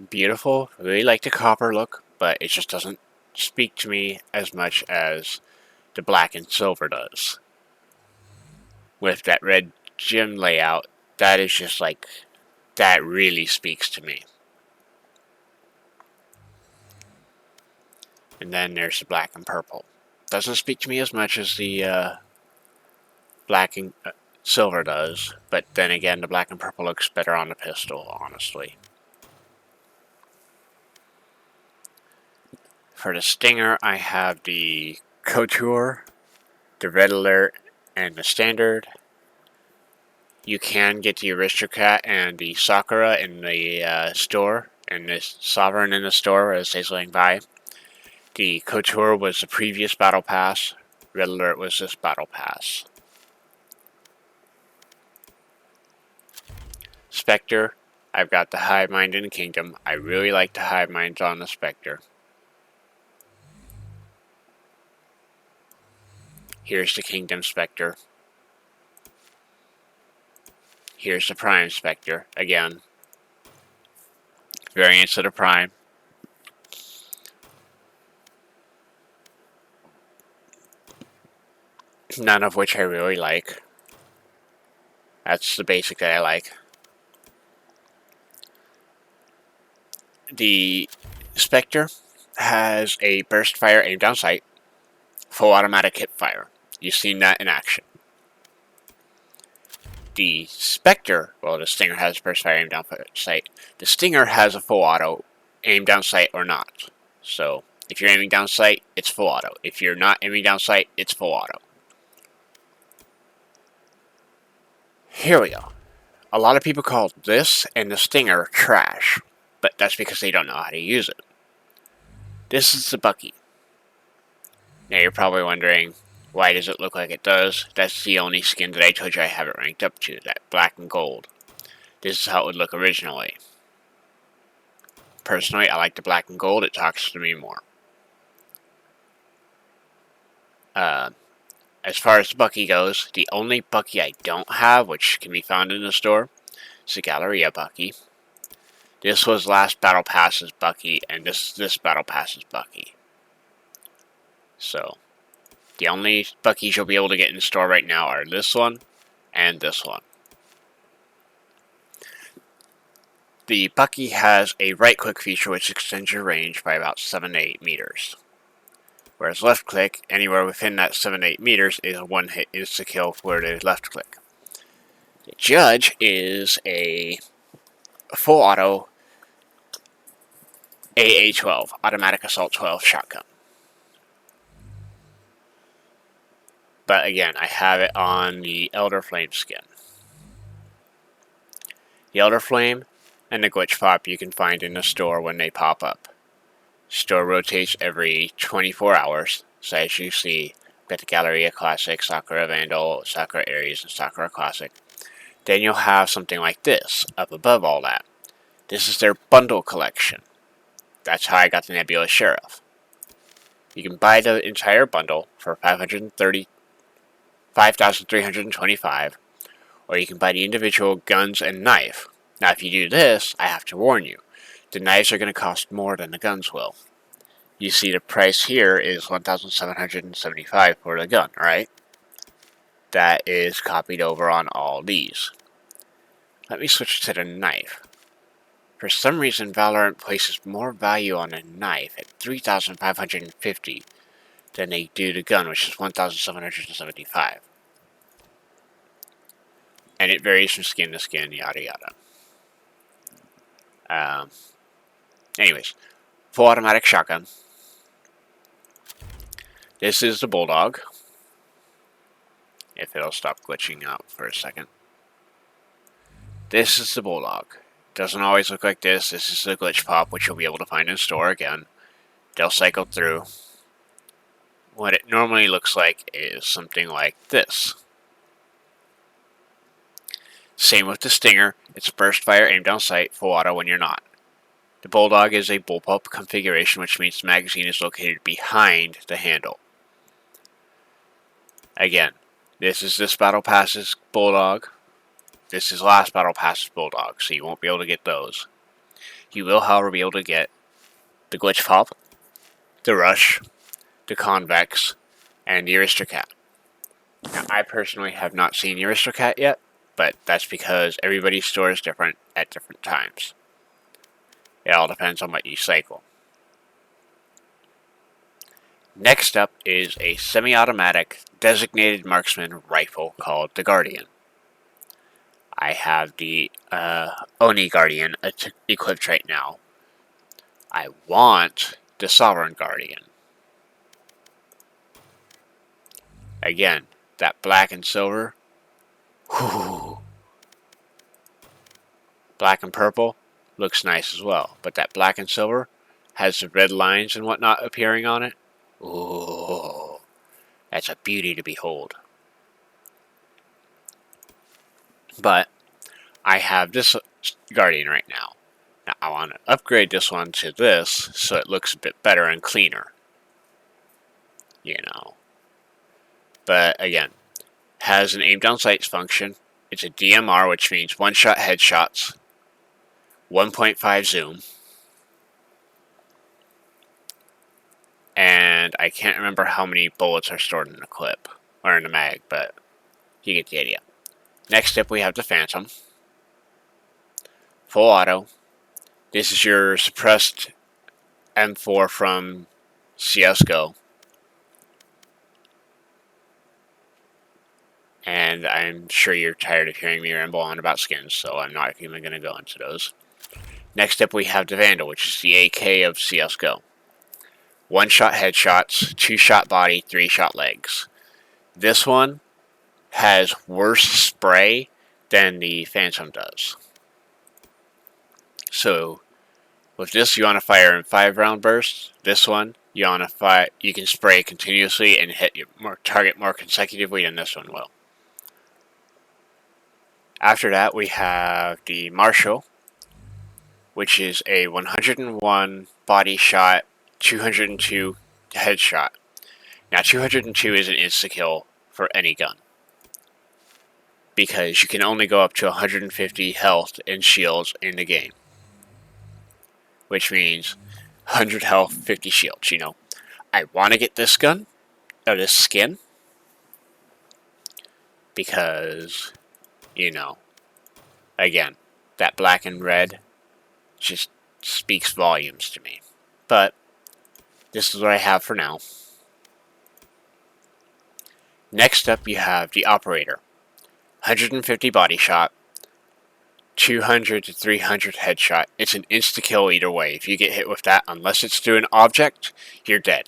S1: beautiful, really like the copper look, but it just doesn't speak to me as much as the black and silver does. With that red gym layout, that is just like, that really speaks to me. And then there's the black and purple. Doesn't speak to me as much as the black and silver does, but then again, the black and purple looks better on the pistol, honestly. For the Stinger, I have the Couture, the Red Alert, and the Standard. You can get the Aristocrat and the Sakura in the store, and the Sovereign in the store as they swing by. The Couture was the previous Battle Pass. Red Alert was this Battle Pass. Spectre, I've got the Hive Mind in the Kingdom. I really like the Hive Minds on the Spectre. Here's the Kingdom Spectre. Here's the Prime Spectre, again. Variants of the Prime. None of which I really like. That's the basic that I like. The Spectre has a burst fire aim down sight, full automatic hip fire. You've seen that in action. The Spectre, well, the Stinger has burst fire aim down sight. The Stinger has a full auto aim down sight or not. So if you're aiming down sight, it's full auto. If you're not aiming down sight, it's full auto. Here we go. A lot of people call this and the Stinger trash, but that's because they don't know how to use it. This is the Bucky. Now you're probably wondering, why does it look like it does? That's the only skin that I told you I have it ranked up to, that black and gold. This is how it would look originally. Personally, I like the black and gold, it talks to me more. As far as the Bucky goes, the only Bucky I don't have, which can be found in the store, is the Galleria Bucky. This was last Battle Pass's Bucky, and this Battle Pass's Bucky. So, the only Buckies you'll be able to get in the store right now are this one and this one. The Bucky has a right-click feature which extends your range by about 7 to 8 meters. Whereas left-click, anywhere within that 7 to 8 meters, is a one-hit insta-kill for the left-click. The Judge is a full-auto AA-12, Automatic Assault 12 shotgun. But again, I have it on the Elder Flame skin. The Elder Flame and the Glitch Pop you can find in the store when they pop up. Store rotates every 24 hours, so as you see, got the Galleria Classic, Sakura Vandal, Sakura Aries, and Sakura Classic. Then you'll have something like this, up above all that. This is their bundle collection. That's how I got the Nebula Sheriff. You can buy the entire bundle for $5,325, or you can buy the individual guns and knife. Now, if you do this, I have to warn you, the knives are going to cost more than the guns will. You see the price here is $1,775 for the gun, right? That is copied over on all these. Let me switch to the knife. For some reason, Valorant places more value on a knife at $3,550 than they do the gun, which is $1,775. And it varies from skin to skin, yada yada. Anyways, full automatic shotgun. This is the Bulldog. If it'll stop glitching out for a second. This is the Bulldog. Doesn't always look like this. This is the glitch pop, which you'll be able to find in store again. They'll cycle through. What it normally looks like is something like this. Same with the Stinger. It's burst fire, aim down sight, full auto when you're not. The Bulldog is a bullpup configuration, which means the magazine is located behind the handle. Again, this is this Battle Pass's Bulldog. This is last Battle Pass's Bulldog, so you won't be able to get those. You will, however, be able to get the Glitch Pop, the Rush, the Convex, and the Aristocat. Now, I personally have not seen the Aristocat yet, but that's because everybody's store is different at different times. It all depends on what you cycle. Next up is a semi-automatic designated marksman rifle called the Guardian. I have the Oni Guardian equipped right now. I want the Sovereign Guardian. Again, that black and silver. Whew. Black and purple looks nice as well, but that black and silver has the red lines and whatnot appearing on it. Ooh, that's a beauty to behold. But I have this Guardian right now. Now I want to upgrade this one to this so it looks a bit better and cleaner. You know. But again, has an aim down sights function. It's a DMR, which means one-shot headshots, 1.5 zoom, and I can't remember how many bullets are stored in the clip, or in the mag, but you get the idea. Next up we have the Phantom. Full auto. This is your suppressed M4 from CSGO. And I'm sure you're tired of hearing me ramble on about skins, so I'm not even going to go into those. Next up we have the Vandal, which is the AK of CSGO. One-shot headshots, two-shot body, three-shot legs. This one has worse spray than the Phantom does. So, with this you want to fire in 5-round bursts. This one, you want to fire, you can spray continuously and hit your target more consecutively than this one will. After that, we have the Marshall, which is a 101 body shot, 202 headshot. Now, 202 is an insta-kill for any gun, because you can only go up to 150 health and shields in the game. Which means 100 health, 50 shields, you know. I want to get this gun, or this skin, because, you know, again, that black and red just speaks volumes to me. But this is what I have for now. Next up, you have the Operator. 150 body shot, 200 to 300 headshot. It's an insta-kill either way. If you get hit with that, unless it's through an object, you're dead.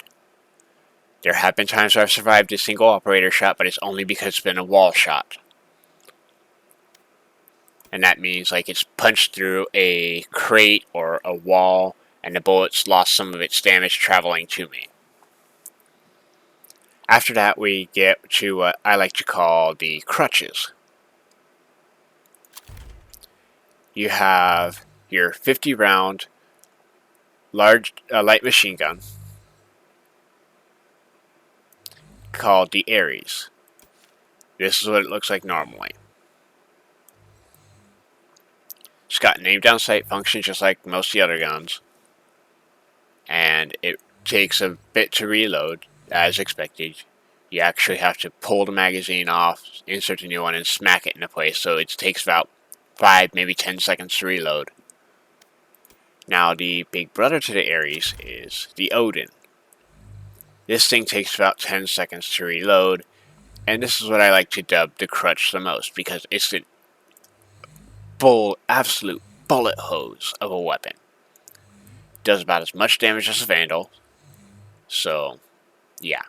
S1: There have been times where I've survived a single Operator shot, but it's only because it's been a wall shot. And that means like it's punched through a crate or a wall, and the bullet's lost some of its damage traveling to me. After that, we get to what I like to call the crutches. You have your 50-round light machine gun called the Ares. This is what it looks like normally. It's got an aim down sight function just like most of the other guns, and it takes a bit to reload as expected. You actually have to pull the magazine off, insert a new one, and smack it into place, so it takes about 5, maybe 10 seconds to reload. Now, the big brother to the Ares is the Odin. This thing takes about 10 seconds to reload, and this is what I like to dub the crutch the most, because it's an absolute bullet hose of a weapon. Does about as much damage as a Vandal. So, yeah.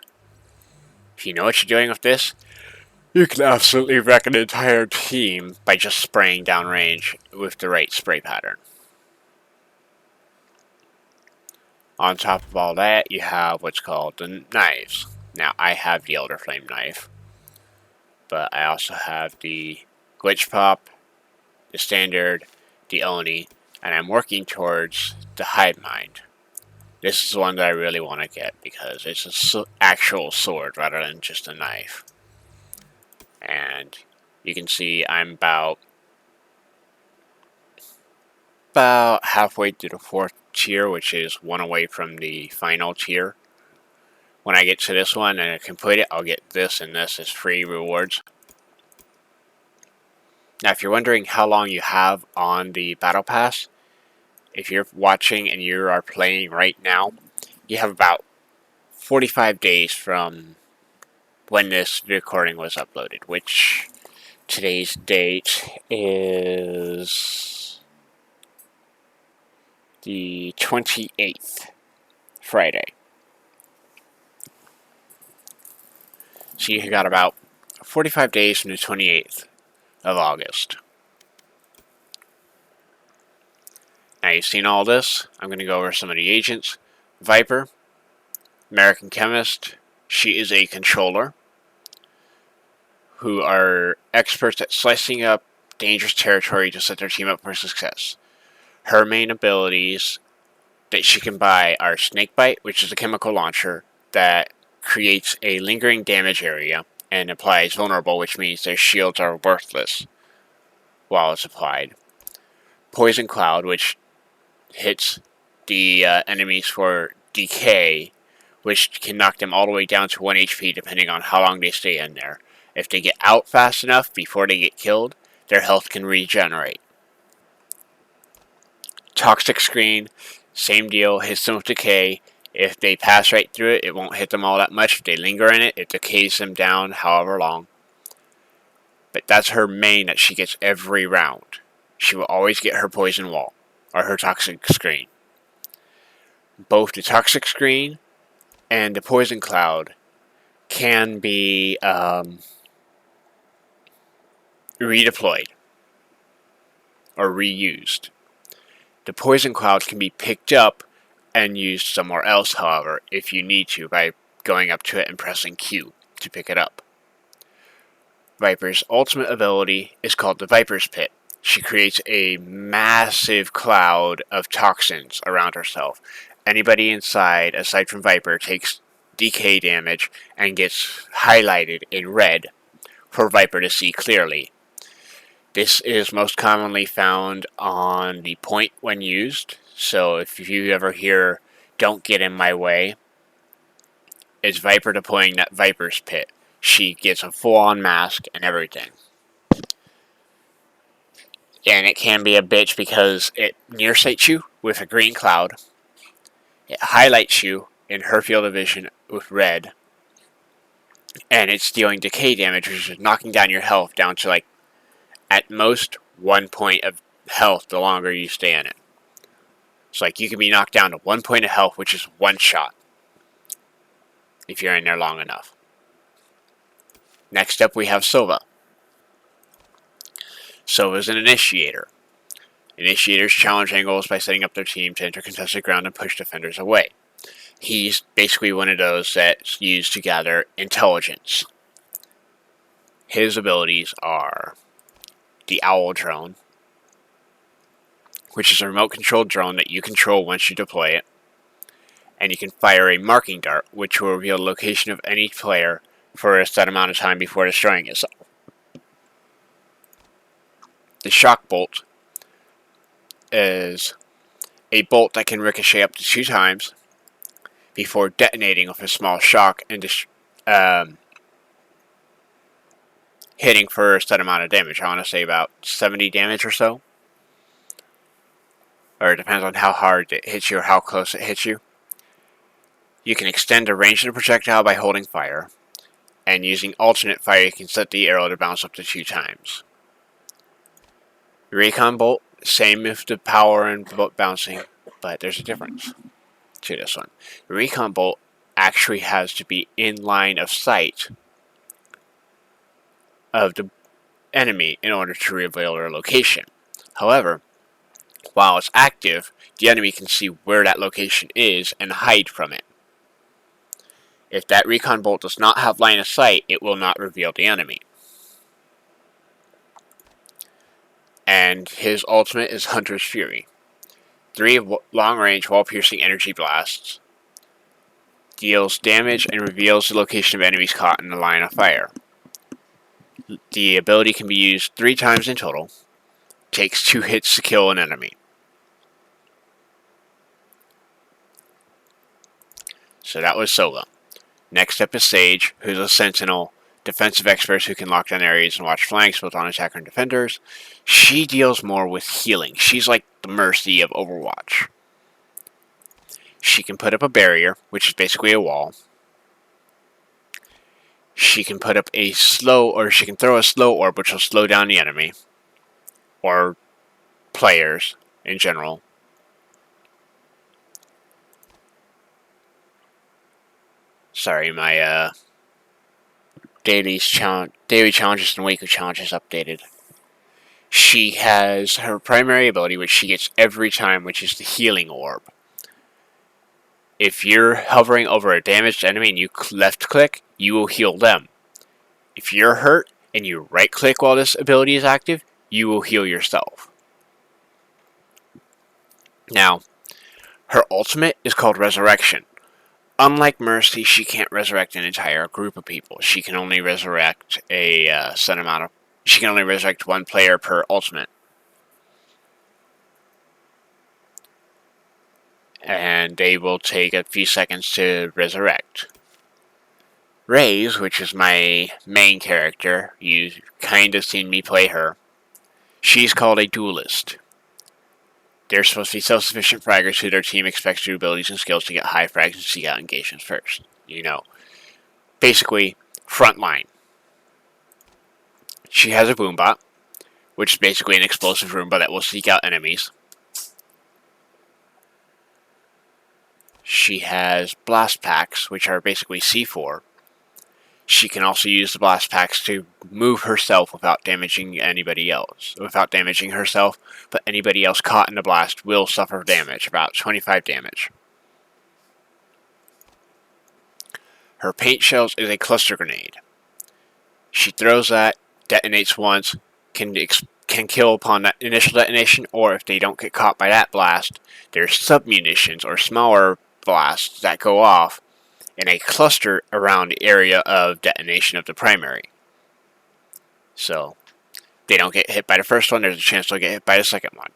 S1: If you know what you're doing with this, you can absolutely wreck an entire team by just spraying downrange with the right spray pattern. On top of all that, you have what's called the knives. Now, I have the Elder Flame knife, but I also have the Glitch Pop, the Standard, the Oni, and I'm working towards the Hive Mind. This is the one that I really want to get because it's an actual sword rather than just a knife. And you can see I'm about halfway through the 4th tier, which is one away from the final tier. When I get to this one and I complete it, I'll get this and this as free rewards. Now, if you're wondering how long you have on the Battle Pass, if you're watching and you are playing right now, you have about 45 days from when this recording was uploaded, which today's date is the 28th, Friday. So you got about 45 days from the 28th of August. Now you've seen all this. I'm going to go over some of the agents. Viper, American Chemist. She is a controller who are experts at slicing up dangerous territory to set their team up for success. Her main abilities that she can buy are Snakebite, which is a chemical launcher that creates a lingering damage area and applies vulnerable, which means their shields are worthless while it's applied. Poison Cloud, which hits the enemies for decay, which can knock them all the way down to 1 HP depending on how long they stay in there. If they get out fast enough before they get killed, their health can regenerate. Toxic Screen, same deal, hits them with decay. If they pass right through it, it won't hit them all that much. If they linger in it, it decays them down however long. But that's her main that she gets every round. She will always get her Poison Wall, or her Toxic Screen. Both the Toxic Screen and the Poison Cloud can be redeployed or reused. The Poison Cloud can be picked up and used somewhere else, however, if you need to, by going up to it and pressing Q to pick it up. Viper's ultimate ability is called the Viper's Pit. She creates a massive cloud of toxins around herself. Anybody inside, aside from Viper, takes decay damage and gets highlighted in red for Viper to see clearly. This is most commonly found on the point when used, so if you ever hear "don't get in my way," it's Viper deploying that Viper's Pit. She gets a full-on mask and everything. And it can be a bitch because it nearsights you with a green cloud. It highlights you in her field of vision with red. And it's dealing decay damage, which is knocking down your health down to, like, at most 1 point of health the longer you stay in it. So, like, you can be knocked down to 1 point of health, which is one shot, if you're in there long enough. Next up, we have Sova. Sova's an initiator. Initiators challenge angles by setting up their team to enter contested ground and push defenders away. He's basically one of those that's used to gather intelligence. His abilities are the Owl Drone, which is a remote-controlled drone that you control once you deploy it. And you can fire a marking dart, which will reveal the location of any player for a set amount of time before destroying itself. The Shock Bolt is a bolt that can ricochet up to 2 times before detonating with a small shock and hitting for a set amount of damage. I want to say about 70 damage or so. Or it depends on how hard it hits you or how close it hits you. You can extend the range of the projectile by holding fire. And using alternate fire, you can set the arrow to bounce up to 2 times. Recon Bolt, same with the power and bouncing. but there's a difference to this one. The recon bolt actually has to be in line of sight of the enemy in order to reveal their location. However, while it's active, the enemy can see where that location is and hide from it. If that recon bolt does not have line of sight, it will not reveal the enemy. And his ultimate is Hunter's Fury. 3 long-range, wall-piercing energy blasts. Deals damage and reveals the location of enemies caught in the line of fire. The ability can be used 3 times in total. Takes 2 hits to kill an enemy. So that was Sova. Next up is Sage, who's a sentinel, defensive expert who can lock down areas and watch flanks both on attacker and defenders. She deals more with healing. She's like the Mercy of Overwatch. She can put up a barrier, which is basically a wall. She can put up a she can throw a slow orb, which will slow down the enemy. Or players in general. Sorry, my daily challenges and weekly challenges updated. She has her primary ability, which she gets every time, which is the healing orb. If you're hovering over a damaged enemy and you left click, you will heal them. If you're hurt and you right click while this ability is active, you will heal yourself. Now, her ultimate is called Resurrection. Unlike Mercy, she can't resurrect an entire group of people. She can only resurrect she can only resurrect 1 player per ultimate. And they will take a few seconds to resurrect. Raze, which is my main character, you kind of seen me play her. She's called a duelist. They're supposed to be self-sufficient fraggers who their team expects through abilities and skills to get high frags and seek out engagements first. You know, basically, frontline. She has a boombot, which is basically an explosive Roomba that will seek out enemies. She has blast packs, which are basically C4. She can also use the blast packs to move herself without damaging anybody else. Without damaging herself, but anybody else caught in the blast will suffer damage, about 25 damage. Her paint shells is a cluster grenade. She throws that, detonates once, can kill upon that initial detonation, or if they don't get caught by that blast, there's sub-munitions or smaller blasts that go off in a cluster around the area of detonation of the primary. So, they don't get hit by the first one, there's a chance they'll get hit by the second one.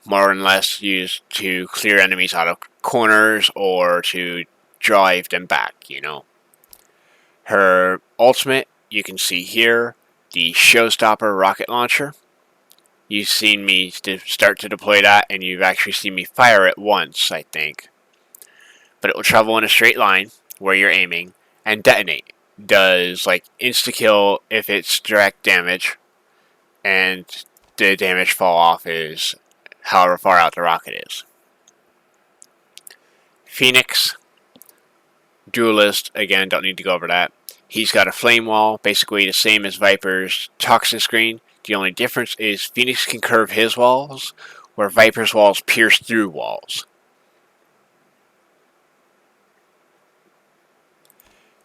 S1: More or less used to clear enemies out of corners or to drive them back, you know. Her ultimate, you can see here, the Showstopper rocket launcher. You've seen me start to deploy that, and you've actually seen me fire it once, I think. But it will travel in a straight line where you're aiming and detonate. Does like insta-kill if it's direct damage, and the damage fall off is however far out the rocket is. Phoenix, duelist, again, don't need to go over that. He's got a flame wall, basically the same as Viper's toxin screen. The only difference is Phoenix can curve his walls, where Viper's walls pierce through walls.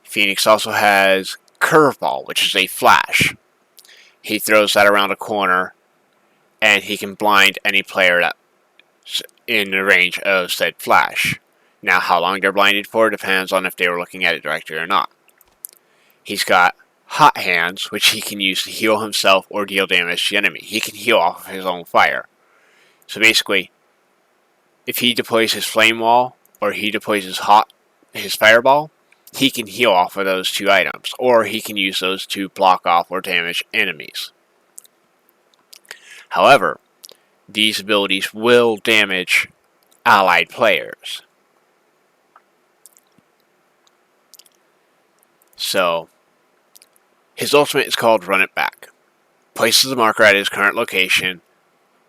S1: Phoenix also has Curveball, which is a flash. He throws that around a corner, and he can blind any player that's in the range of said flash. Now, how long they're blinded for depends on if they were looking at it directly or not. He's got Hot Hands, which he can use to heal himself or deal damage to the enemy. He can heal off of his own fire. So basically, if he deploys his Flame Wall, or he deploys his Fireball, he can heal off of those 2 items, or he can use those to block off or damage enemies. However, these abilities will damage allied players. So, his ultimate is called Run It Back. Places the marker at his current location,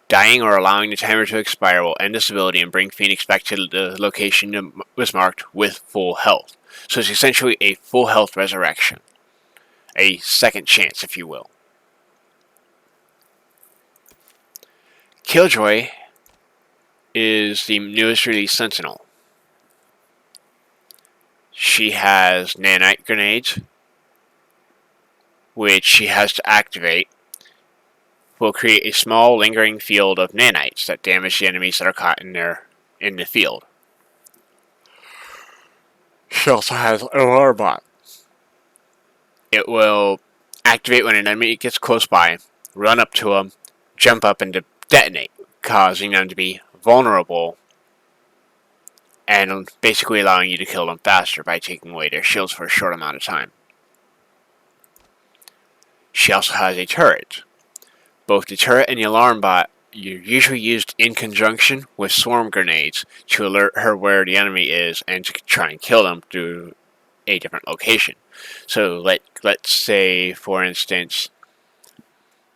S1: Dying or allowing the timer to expire will end this ability and bring Phoenix back to the location that was marked with full health. So it's essentially a full health resurrection. A second chance, if you will. Killjoy is the newest release Sentinel. She has nanite grenades, which she has to activate, will create a small lingering field of nanites that damage the enemies that are caught in the field. She also has an alarm bot. It will activate when an enemy gets close by, run up to them, jump up and detonate, causing them to be vulnerable and basically allowing you to kill them faster by taking away their shields for a short amount of time. She also has a turret. Both the turret and the alarm bot are usually used in conjunction with swarm grenades to alert her where the enemy is and to try and kill them through a different location. So let's say, for instance,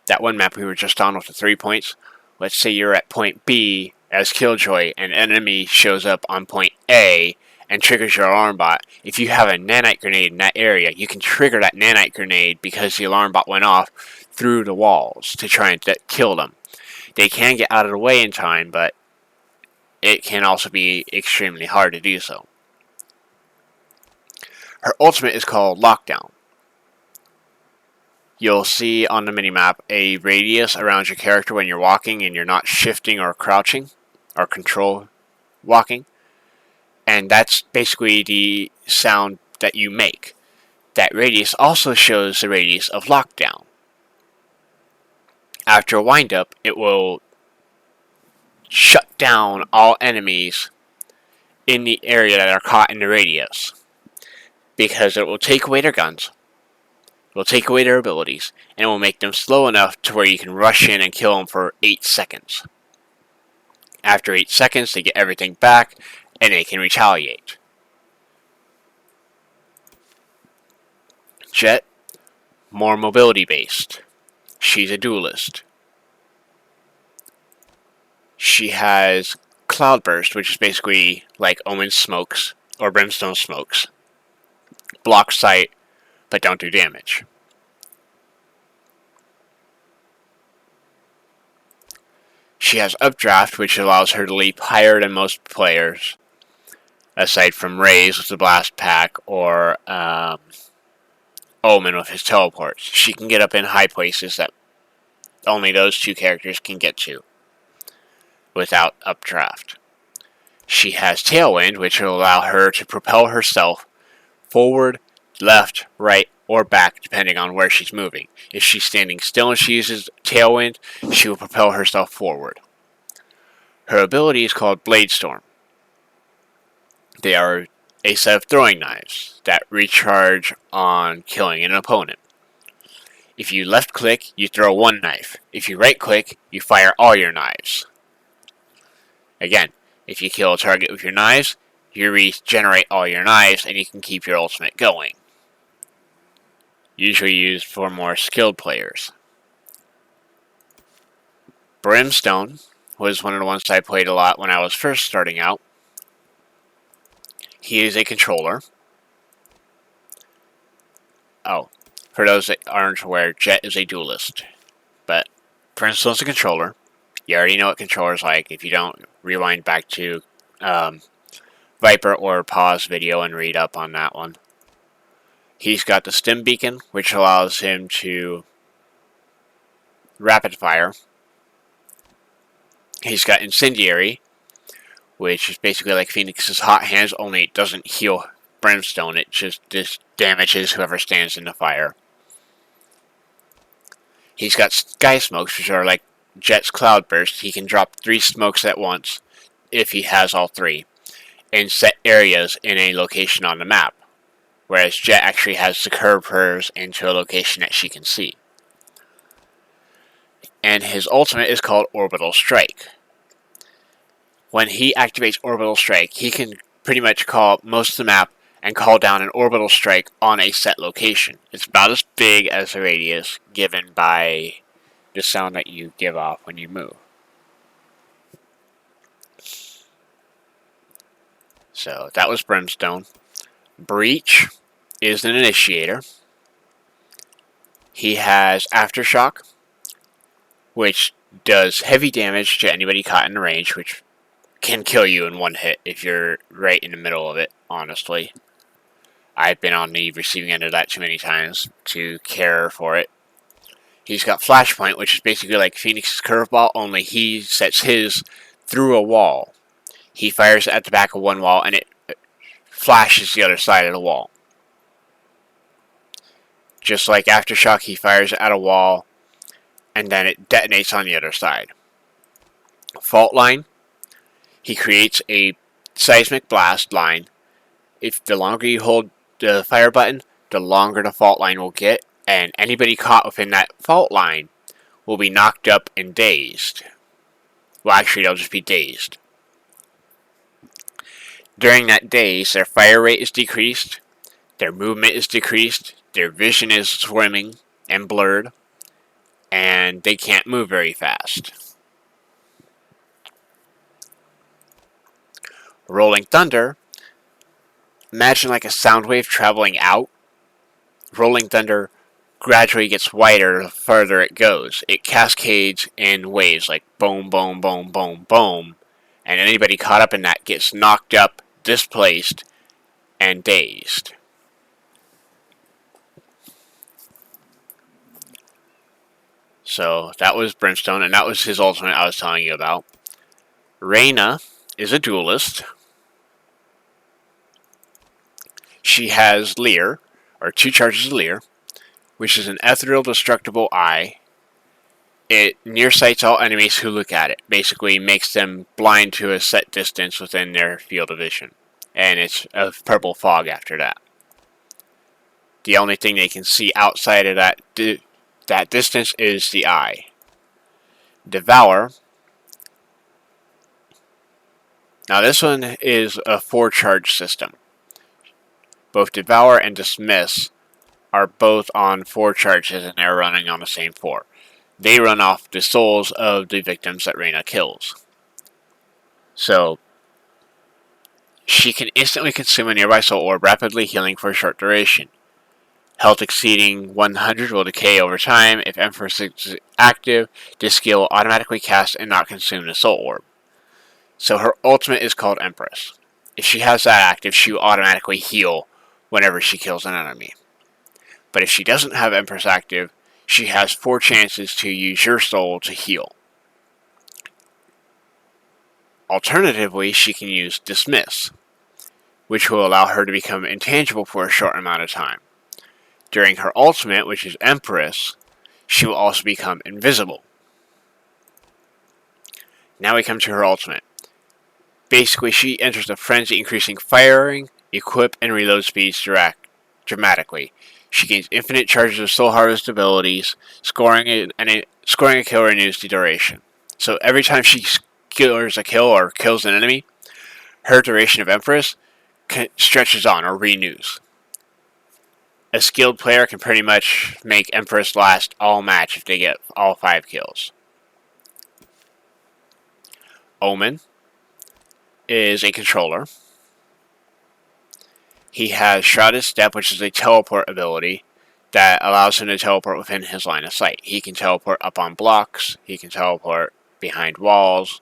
S1: that one map we were just on with the 3 points. Let's say you're at point B as Killjoy and an enemy shows up on point A and triggers your alarm bot. If you have a nanite grenade in that area, you can trigger that nanite grenade because the alarm bot went off through the walls to try and kill them. They can get out of the way in time, but it can also be extremely hard to do so. Her ultimate is called Lockdown. You'll see on the minimap a radius around your character when you're walking and you're not shifting or crouching or control walking. And that's basically the sound that you make. That radius also shows the radius of lockdown. After a windup, it will shut down all enemies in the area that are caught in the radius. Because it will take away their guns, it will take away their abilities, and it will make them slow enough to where you can rush in and kill them for 8 seconds. After 8 seconds, they get everything back, and they can retaliate. Jet, more mobility based. She's a duelist. She has Cloudburst, which is basically like Omen smokes or Brimstone smokes. Block sight, but don't do damage. She has Updraft, which allows her to leap higher than most players, aside from Raze with the Blast Pack or Omen with his teleports. She can get up in high places that only those two characters can get to without Updraft. She has Tailwind, which will allow her to propel herself forward, left, right, or back, depending on where she's moving. If she's standing still and she uses Tailwind, she will propel herself forward. Her ability is called Blade Storm. They are a set of throwing knives that recharge on killing an opponent. If you left click, you throw one knife. If you right click, you fire all your knives. Again, if you kill a target with your knives, you regenerate all your knives and you can keep your ultimate going. Usually used for more skilled players. Brimstone was one of the ones I played a lot when I was first starting out. He is a controller. Oh, for those that aren't aware, Jet is a duelist. But Brimstone's a controller. You already know what controller's like. If you don't, rewind back to Viper or pause video and read up on that one. He's got the stim beacon, which allows him to rapid fire. He's got incendiary, which is basically like Phoenix's hot hands, only it doesn't heal Brimstone, it just damages whoever stands in the fire. He's got sky smokes, which are like Jet's cloudburst. He can drop 3 smokes at once if he has all 3, and set areas in a location on the map. Whereas Jet actually has to curve hers into a location that she can see. And his ultimate is called Orbital Strike. When he activates Orbital Strike, he can pretty much call most of the map and call down an Orbital Strike on a set location. It's about as big as the radius given by the sound that you give off when you move. So that was Brimstone. Breach is an initiator. He has Aftershock, which does heavy damage to anybody caught in range, which can kill you in one hit if you're right in the middle of it, honestly. I've been on the receiving end of that too many times to care for it. He's got Flashpoint, which is basically like Phoenix's curveball, only he sets his through a wall. He fires at the back of one wall, and it flashes the other side of the wall. Just like Aftershock, he fires at a wall, and then it detonates on the other side. Fault Line, he creates a seismic blast line. If the longer you hold the fire button, the longer the fault line will get, and anybody caught within that fault line will be knocked up and dazed. Well, actually, they'll just be dazed. During that daze, their fire rate is decreased, their movement is decreased, their vision is swimming and blurred, and they can't move very fast. Rolling Thunder, imagine like a sound wave traveling out. Rolling Thunder gradually gets wider the further it goes. It cascades in waves like boom, boom, boom, boom, boom, and anybody caught up in that gets knocked up, displaced, and dazed. So that was Brimstone, and that was his ultimate I was telling you about. Reyna is a duelist. She has Leer, or 2 charges of Leer, which is an ethereal destructible eye. It nearsights all enemies who look at it. Basically makes them blind to a set distance within their field of vision. And it's a purple fog after that. The only thing they can see outside of that distance is the eye. Devour. Now this one is a 4-charge system. Both Devour and Dismiss are both on 4 charges and they're running on the same 4. They run off the souls of the victims that Reyna kills. So, she can instantly consume a nearby soul orb, rapidly healing for a short duration. Health exceeding 100 will decay over time. If Empress is active, this skill will automatically cast and not consume the soul orb. So her ultimate is called Empress. If she has that active, she will automatically heal whenever she kills an enemy. But if she doesn't have Empress active, she has 4 chances to use your soul to heal. Alternatively, she can use Dismiss, which will allow her to become intangible for a short amount of time. During her ultimate, which is Empress, she will also become invisible. Now we come to her ultimate. Basically, she enters a frenzy, increasing firing, equip, and reload speeds dramatically. She gains infinite charges of Soul Harvest abilities, scoring a kill renews the duration. So every time she scores a kill or kills an enemy, her duration of Empress stretches on or renews. A skilled player can pretty much make Empress last all match if they get all 5 kills. Omen is a controller. He has Shrouded Step, which is a teleport ability that allows him to teleport within his line of sight. He can teleport up on blocks, he can teleport behind walls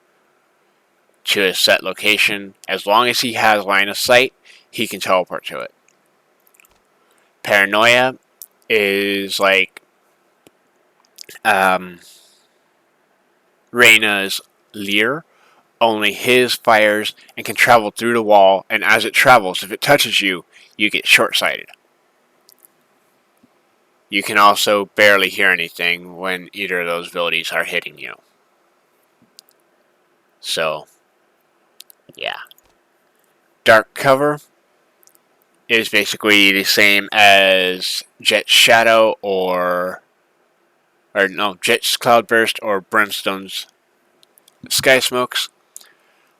S1: to a set location. As long as he has line of sight, he can teleport to it. Paranoia is like Reyna's Leer, only his fires and can travel through the wall, and as it travels, if it touches you, you get short-sighted. You can also barely hear anything when either of those abilities are hitting you. So, yeah. Dark Cover is basically the same as Jet's Shadow Jet's Cloudburst or Brimstone's Sky Smokes.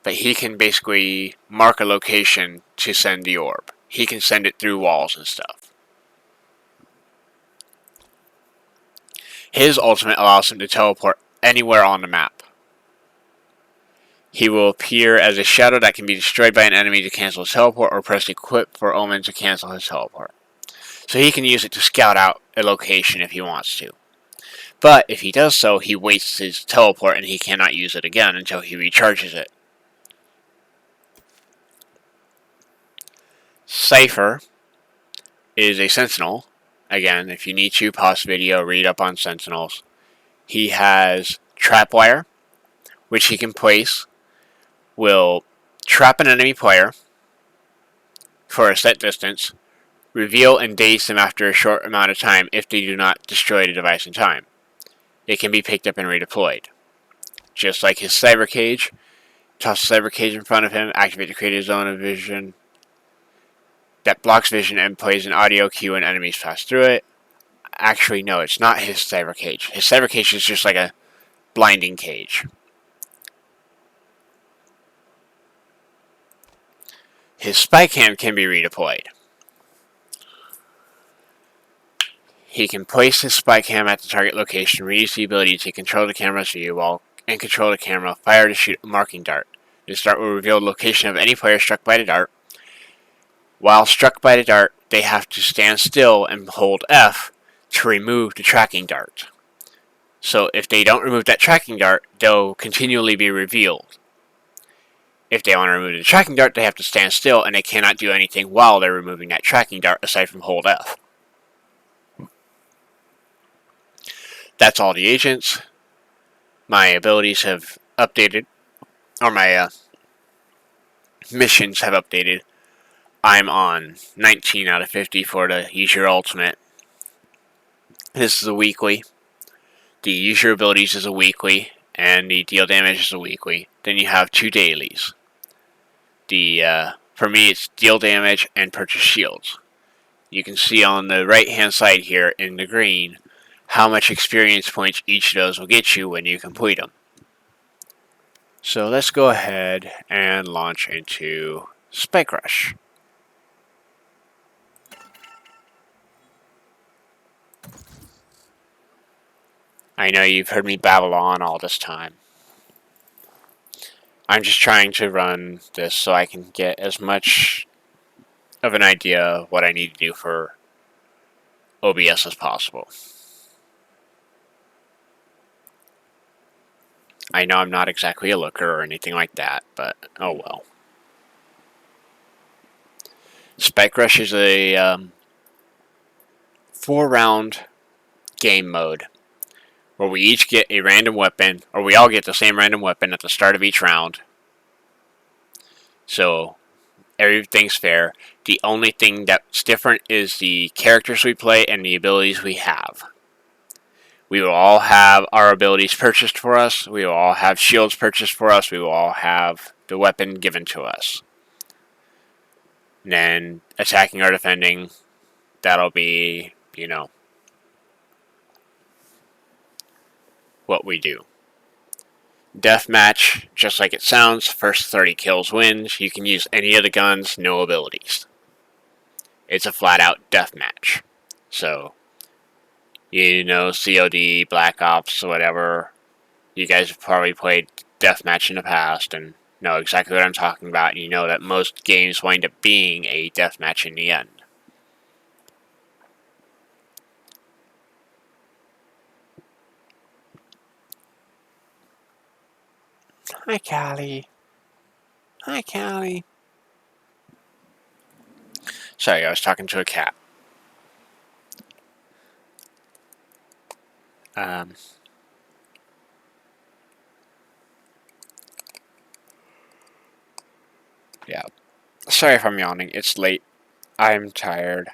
S1: But he can basically mark a location to send the orb. He can send it through walls and stuff. His ultimate allows him to teleport anywhere on the map. He will appear as a shadow that can be destroyed by an enemy to cancel his teleport, or press equip for Omen to cancel his teleport. So he can use it to scout out a location if he wants to. But if he does so, he wastes his teleport and he cannot use it again until he recharges it. Cypher is a sentinel. Again, if you need to, pause video, read up on sentinels. He has trapwire, which he can place, will trap an enemy player for a set distance, reveal and daze them after a short amount of time if they do not destroy the device in time. It can be picked up and redeployed. Just like his cyber cage, toss the cyber cage in front of him, activate to create a zone of vision that blocks vision and plays an audio cue when enemies pass through it. Actually, no, it's not his cyber cage. His cyber cage is just like a blinding cage. His spy cam can be redeployed. He can place his spy cam at the target location, reuse the ability to control the camera's view and control the camera, fire to shoot a marking dart. This dart will reveal the location of any player struck by the dart. While struck by the dart, they have to stand still and hold F to remove the tracking dart. So if they don't remove that tracking dart, they'll continually be revealed. If they want to remove the tracking dart, they have to stand still and they cannot do anything while they're removing that tracking dart aside from hold F. That's all the agents. My abilities have updated, or my missions have updated. I'm on 19 out of 50 for the Use Your Ultimate. This is a weekly. The Use Your Abilities is a weekly, and the Deal Damage is a weekly. Then you have 2 dailies. For me, it's Deal Damage and Purchase Shields. You can see on the right hand side here in the green how much experience points each of those will get you when you complete them. So let's go ahead and launch into Spike Rush. I know you've heard me babble on all this time. I'm just trying to run this so I can get as much of an idea of what I need to do for OBS as possible. I know I'm not exactly a looker or anything like that, but oh well. Spike Rush is a 4-round game mode where we each get a random weapon, or we all get the same random weapon at the start of each round. So everything's fair. The only thing that's different is the characters we play and the abilities we have. We will all have our abilities purchased for us. We will all have shields purchased for us. We will all have the weapon given to us. And then attacking or defending, that'll be, what we do. Deathmatch, just like it sounds, first 30 kills wins. You can use any of the guns, no abilities. It's a flat-out deathmatch. So, COD, Black Ops, whatever. You guys have probably played deathmatch in the past and know exactly what I'm talking about. And you know that most games wind up being a deathmatch in the end. Hi, Callie. Hi, Callie. Sorry, I was talking to a cat. Yeah. Sorry if I'm yawning. It's late. I'm tired.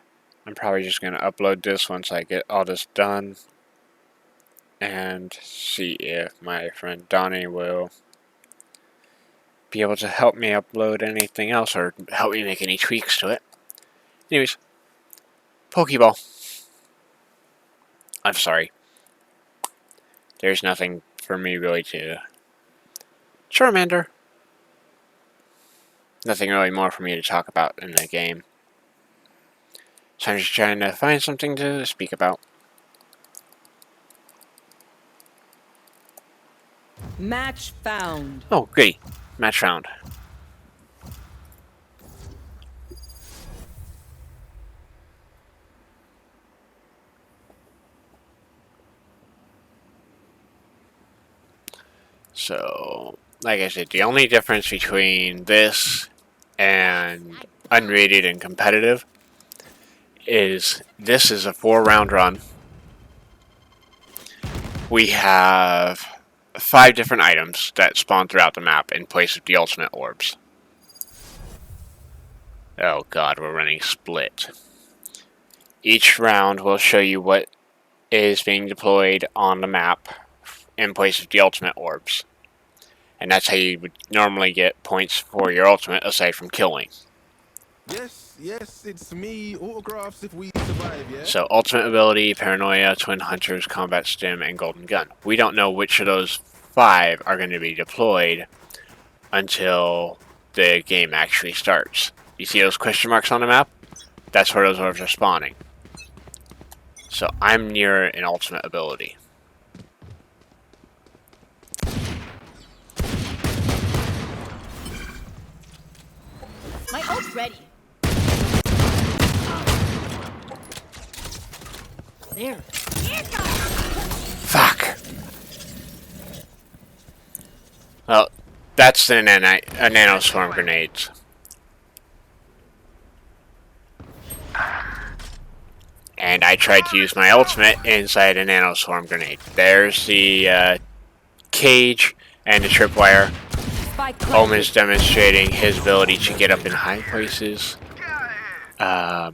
S1: I'm probably just going to upload this once I get all this done. And see if my friend Donnie will be able to help me upload anything else or help me make any tweaks to it. Anyways, Pokeball. I'm sorry. There's nothing for me really to... Charmander. Nothing really more for me to talk about in the game. So I'm just trying to find something to speak about.
S5: Match found.
S1: Oh, great. Match round. So, like I said, the only difference between this and unrated and competitive is this is a 4-round run. We have 5 different items that spawn throughout the map in place of the ultimate orbs. Oh god, we're running split. Each round will show you what is being deployed on the map in place of the ultimate orbs. And that's how you would normally get points for your ultimate aside from killing.
S7: Yes, it's me. Autographs if we survive, yeah?
S1: So ultimate ability, paranoia, twin hunters, combat stim, and golden gun. We don't know which of those 5 are going to be deployed until the game actually starts. You see those question marks on the map? That's where those orbs are spawning. So I'm near an ultimate ability.
S6: My ult's ready. There.
S1: Fuck. Well, that's the nano swarm grenades. And I tried to use my ultimate inside a nano swarm grenade. There's the cage and the tripwire. Omen's demonstrating his ability to get up in high places. The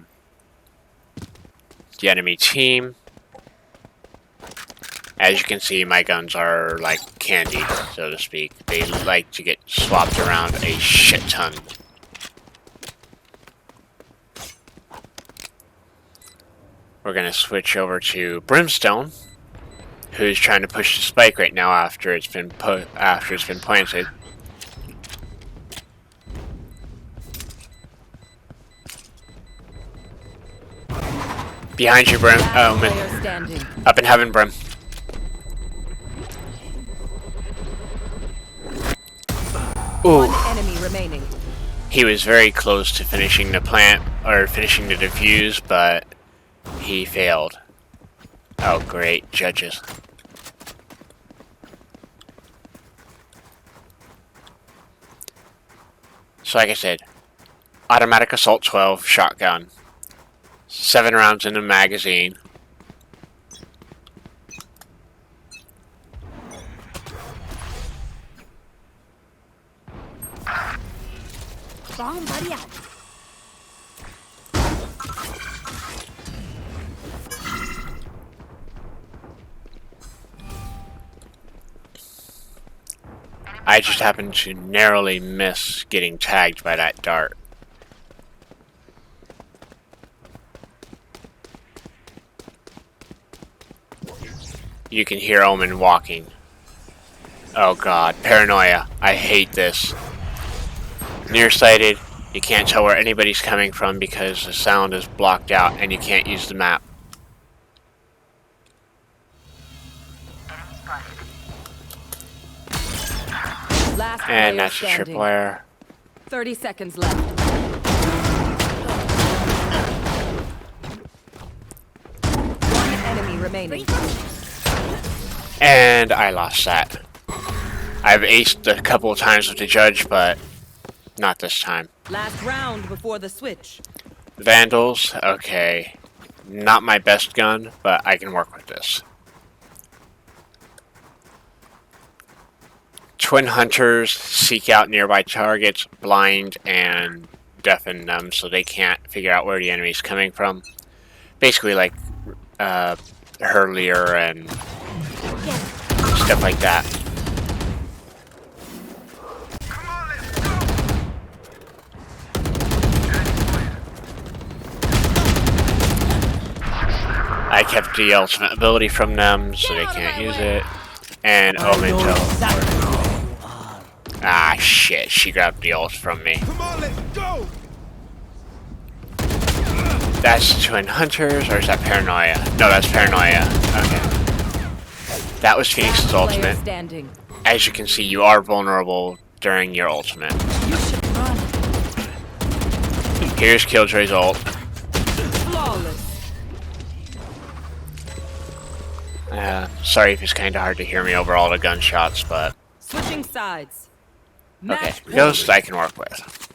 S1: enemy team. As you can see, my guns are like candy, so to speak. They like to get swapped around a shit ton. We're gonna switch over to Brimstone, who's trying to push the spike right now after it's been planted. Behind you, Brim. Oh man. Up in heaven, Brim. Ooh.
S5: One enemy remaining.
S1: He was very close to finishing the plant, or finishing the defuse, but he failed. Oh great, judges. So like I said, automatic assault 12 shotgun. 7 rounds in the magazine.
S6: Bomb buddy out.
S1: I just happened to narrowly miss getting tagged by that dart. You can hear Omen walking. Oh god, paranoia. I hate this. Nearsighted, you can't tell where anybody's coming from because the sound is blocked out and you can't use the map.
S5: Last
S1: And
S5: player
S1: that's a
S5: standing.
S1: tripwire.
S5: 30 seconds left. One enemy remaining.
S1: And I lost that. I've aced a couple of times with the judge, but not this time.
S5: Last round before the switch.
S1: Vandals, okay. Not my best gun, but I can work with this. Twin hunters seek out nearby targets, blind and deafen them so they can't figure out where the enemy's coming from. Basically like Hurlier and stuff like that. I kept the ultimate ability from them so they can't use it. And Omen ah shit, she grabbed the ult from me.
S7: Come on, let's go!
S1: That's Twin Hunters, or is that Paranoia? No, that's Paranoia. Okay. That was Phoenix's ultimate.
S5: Standing.
S1: As you can see, you are vulnerable during your ultimate.
S2: You should run.
S1: Here's Killjoy's ult.
S5: Flawless.
S1: Sorry if it's kind of hard to hear me over all the gunshots, but
S5: Switching sides.
S1: okay.
S5: Match
S1: Ghost I can work with.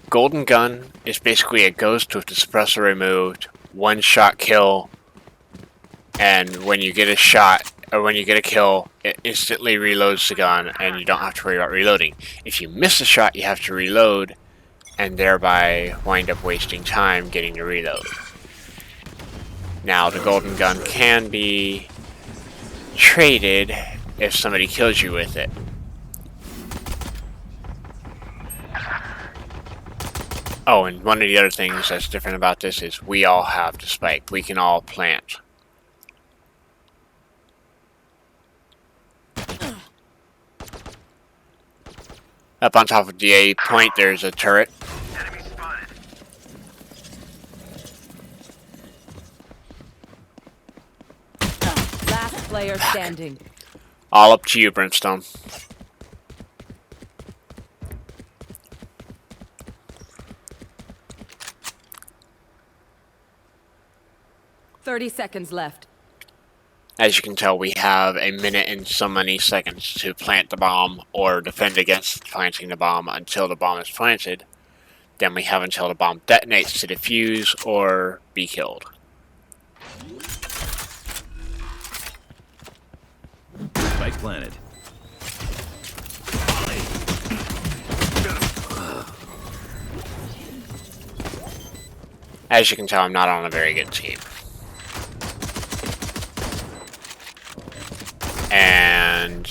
S1: Golden Gun is basically a ghost with the suppressor removed, one-shot kill, and when you get a shot, or when you get a kill, it instantly reloads the gun, and you don't have to worry about reloading. If you miss a shot, you have to reload, and thereby wind up wasting time getting to reload. Now, the Golden Gun can be traded if somebody kills you with it. Oh, and one of the other things that's different about this is we all have the spike. We can all plant. Up on top of the A point, there's a turret.
S5: Last player standing.
S1: All up to you, Brimstone.
S5: Thirty seconds left.
S1: As you can tell, we have a minute and so many seconds to plant the bomb or defend against planting the bomb until the bomb is planted. Then we have until the bomb detonates to defuse or be killed.
S10: Spike planted.
S1: As you can tell, I'm not on a very good team. And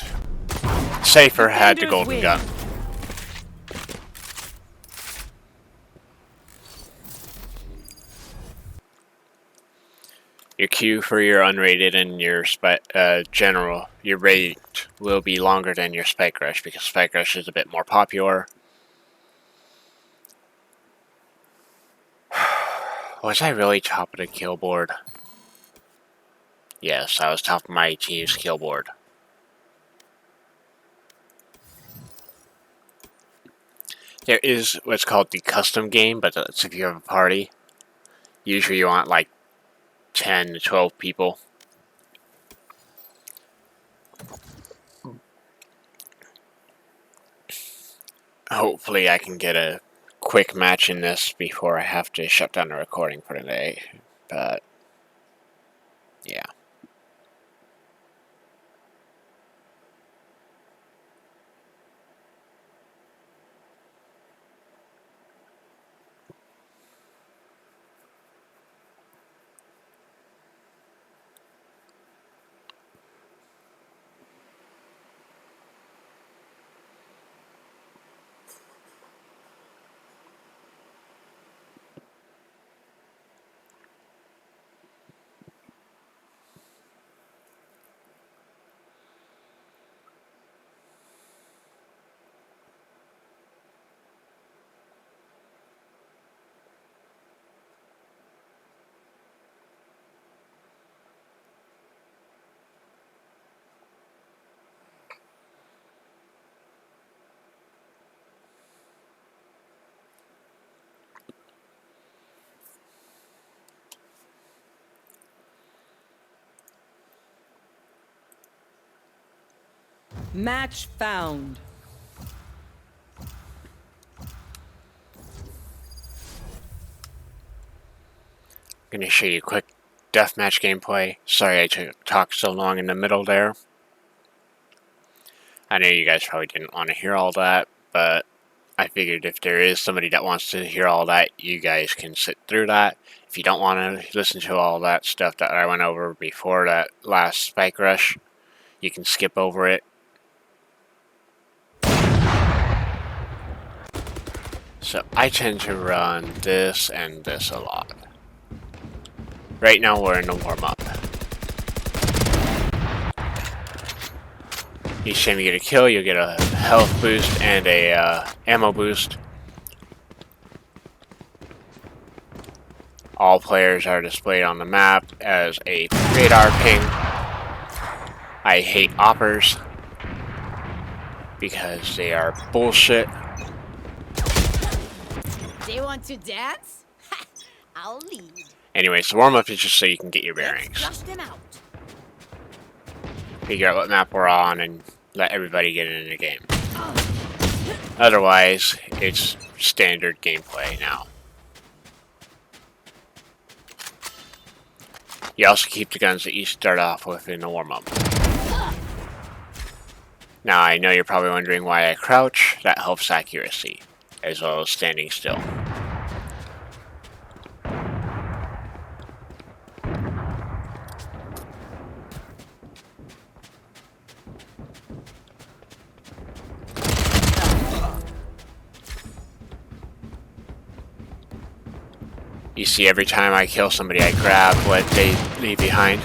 S1: Safer had the Golden Gun. Your queue for your unrated and your general, your rate will be longer than your Spike Rush because Spike Rush is a bit more popular. Was I really top of the kill board? Yes, I was top of my team's kill board. There is what's called the custom game, but that's if you have a party. Usually you want like 10 to 12 people. Hopefully I can get a quick match in this before I have to shut down the recording for today. But yeah.
S5: Match found.
S1: I'm going to show you a quick deathmatch gameplay. Sorry I talked so long in the middle there. I know you guys probably didn't want to hear all that, but I figured if there is somebody that wants to hear all that, you guys can sit through that. If you don't want to listen to all that stuff that I went over before that last Spike Rush, you can skip over it. So I tend to run this and this a lot. Right now we're in the warm-up. Each time you get a kill, you'll get a health boost and a ammo boost. All players are displayed on the map as a radar ping. I hate oppers. because they are bullshit.
S6: They want to dance? I'll lead.
S1: Anyways, the warm-up is just so you can get your bearings.
S6: Flush them out.
S1: Figure out what map we're on and let everybody get in the game. Otherwise, it's standard gameplay now. You also keep the guns that you start off with in the warm-up. Now, I know you're probably wondering why I crouch. That helps accuracy, as well as standing still. You see, every time I kill somebody, I grab what they leave behind.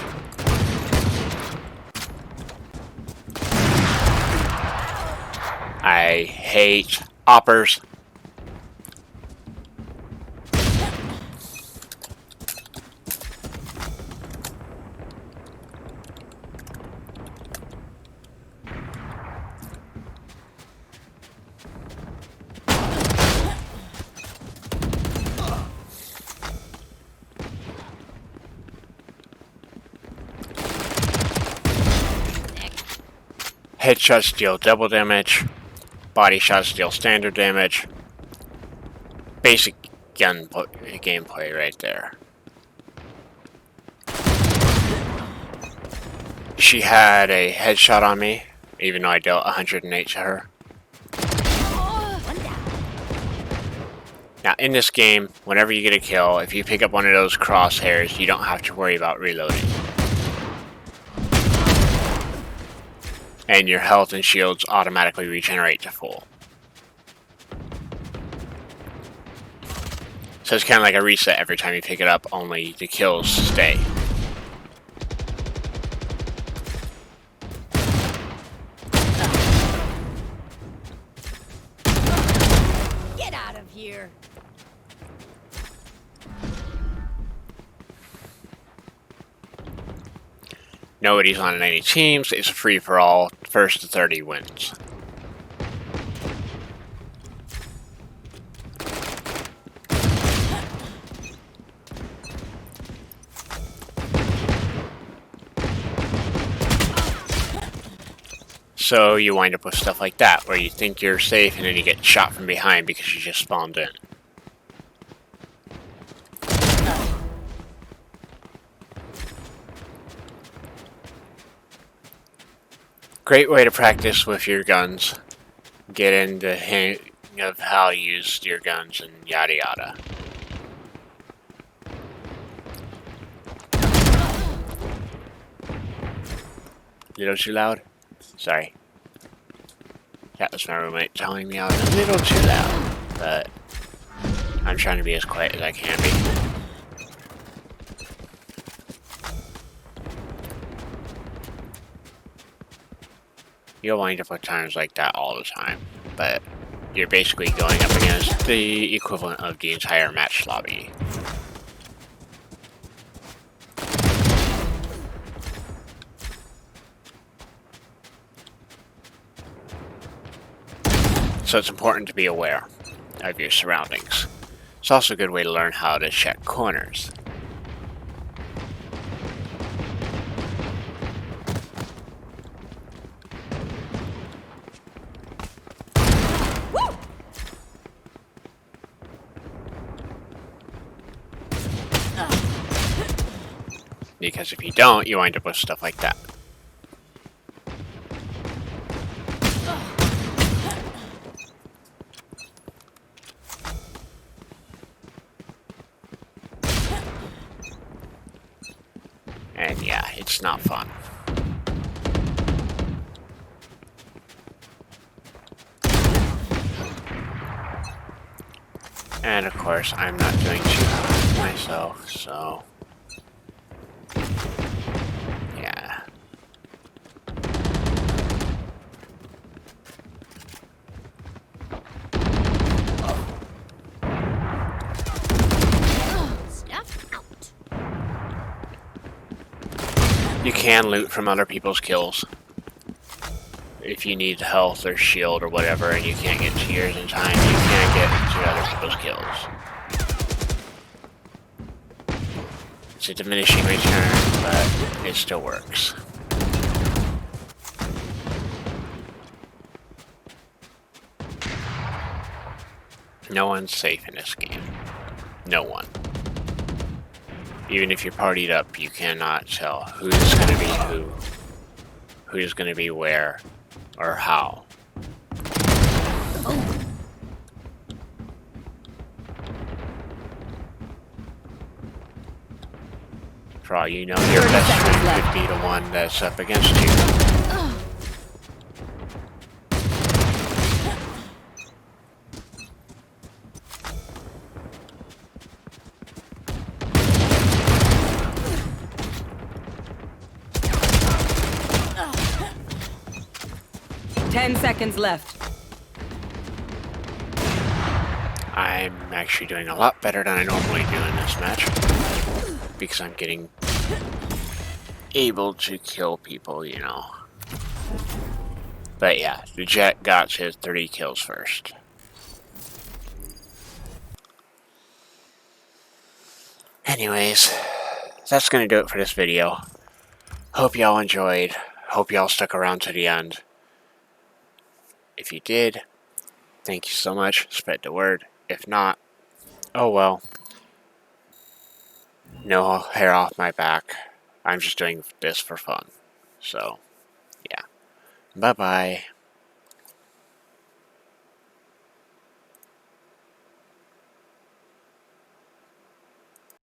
S1: I hate oppers. Headshots deal double damage. Body shots deal standard damage. Basic gun gameplay right there. She had a headshot on me, even though I dealt 108 to her. Now, in this game, whenever you get a kill, if you pick up one of those crosshairs, you don't have to worry about reloading. And your health and shields automatically regenerate to full. So it's kind of like a reset every time you pick it up, only the kills stay.
S6: Get out of here.
S1: Nobody's on any teams. It's a free-for-all. First to 30 wins. So you wind up with stuff like that, where you think you're safe and then you get shot from behind because you just spawned in. Great way to practice with your guns. Get in the hang of how to use your guns and yada yada. Little too loud? Sorry. That was my roommate telling me I was a little too loud, but I'm trying to be as quiet as I can be. You'll wind up with times like that all the time, but you're basically going up against the equivalent of the entire match lobby. So it's important to be aware of your surroundings. It's also a good way to learn how to check corners. Because if you don't, you wind up with stuff like that. And yeah, it's not fun. And of course, I'm not doing too well myself, so... yeah.
S6: Stuff out.
S1: You can loot from other people's kills. if you need health or shield or whatever and you can't get to yours in time, you can't get to other people's kills. It's a diminishing return, but it still works. No one's safe in this game. No one. Even if you're partied up, you cannot tell who's going to be who's going to be where, or how. For all you know, your
S5: 30
S1: best
S5: seconds
S1: friend
S5: left.
S1: could be the one that's up against you.
S5: 10 seconds left.
S1: I'm actually doing a lot better than I normally do in this match. Because I'm getting able to kill people, you know. But yeah, the Jet got his 30 kills first. Anyways, that's gonna do it for this video. Hope y'all enjoyed. Hope y'all stuck around to the end. If you did, thank you so much. Spread the word. If not, oh well. No hair off my back. I'm just doing this for fun. So, yeah. Bye-bye.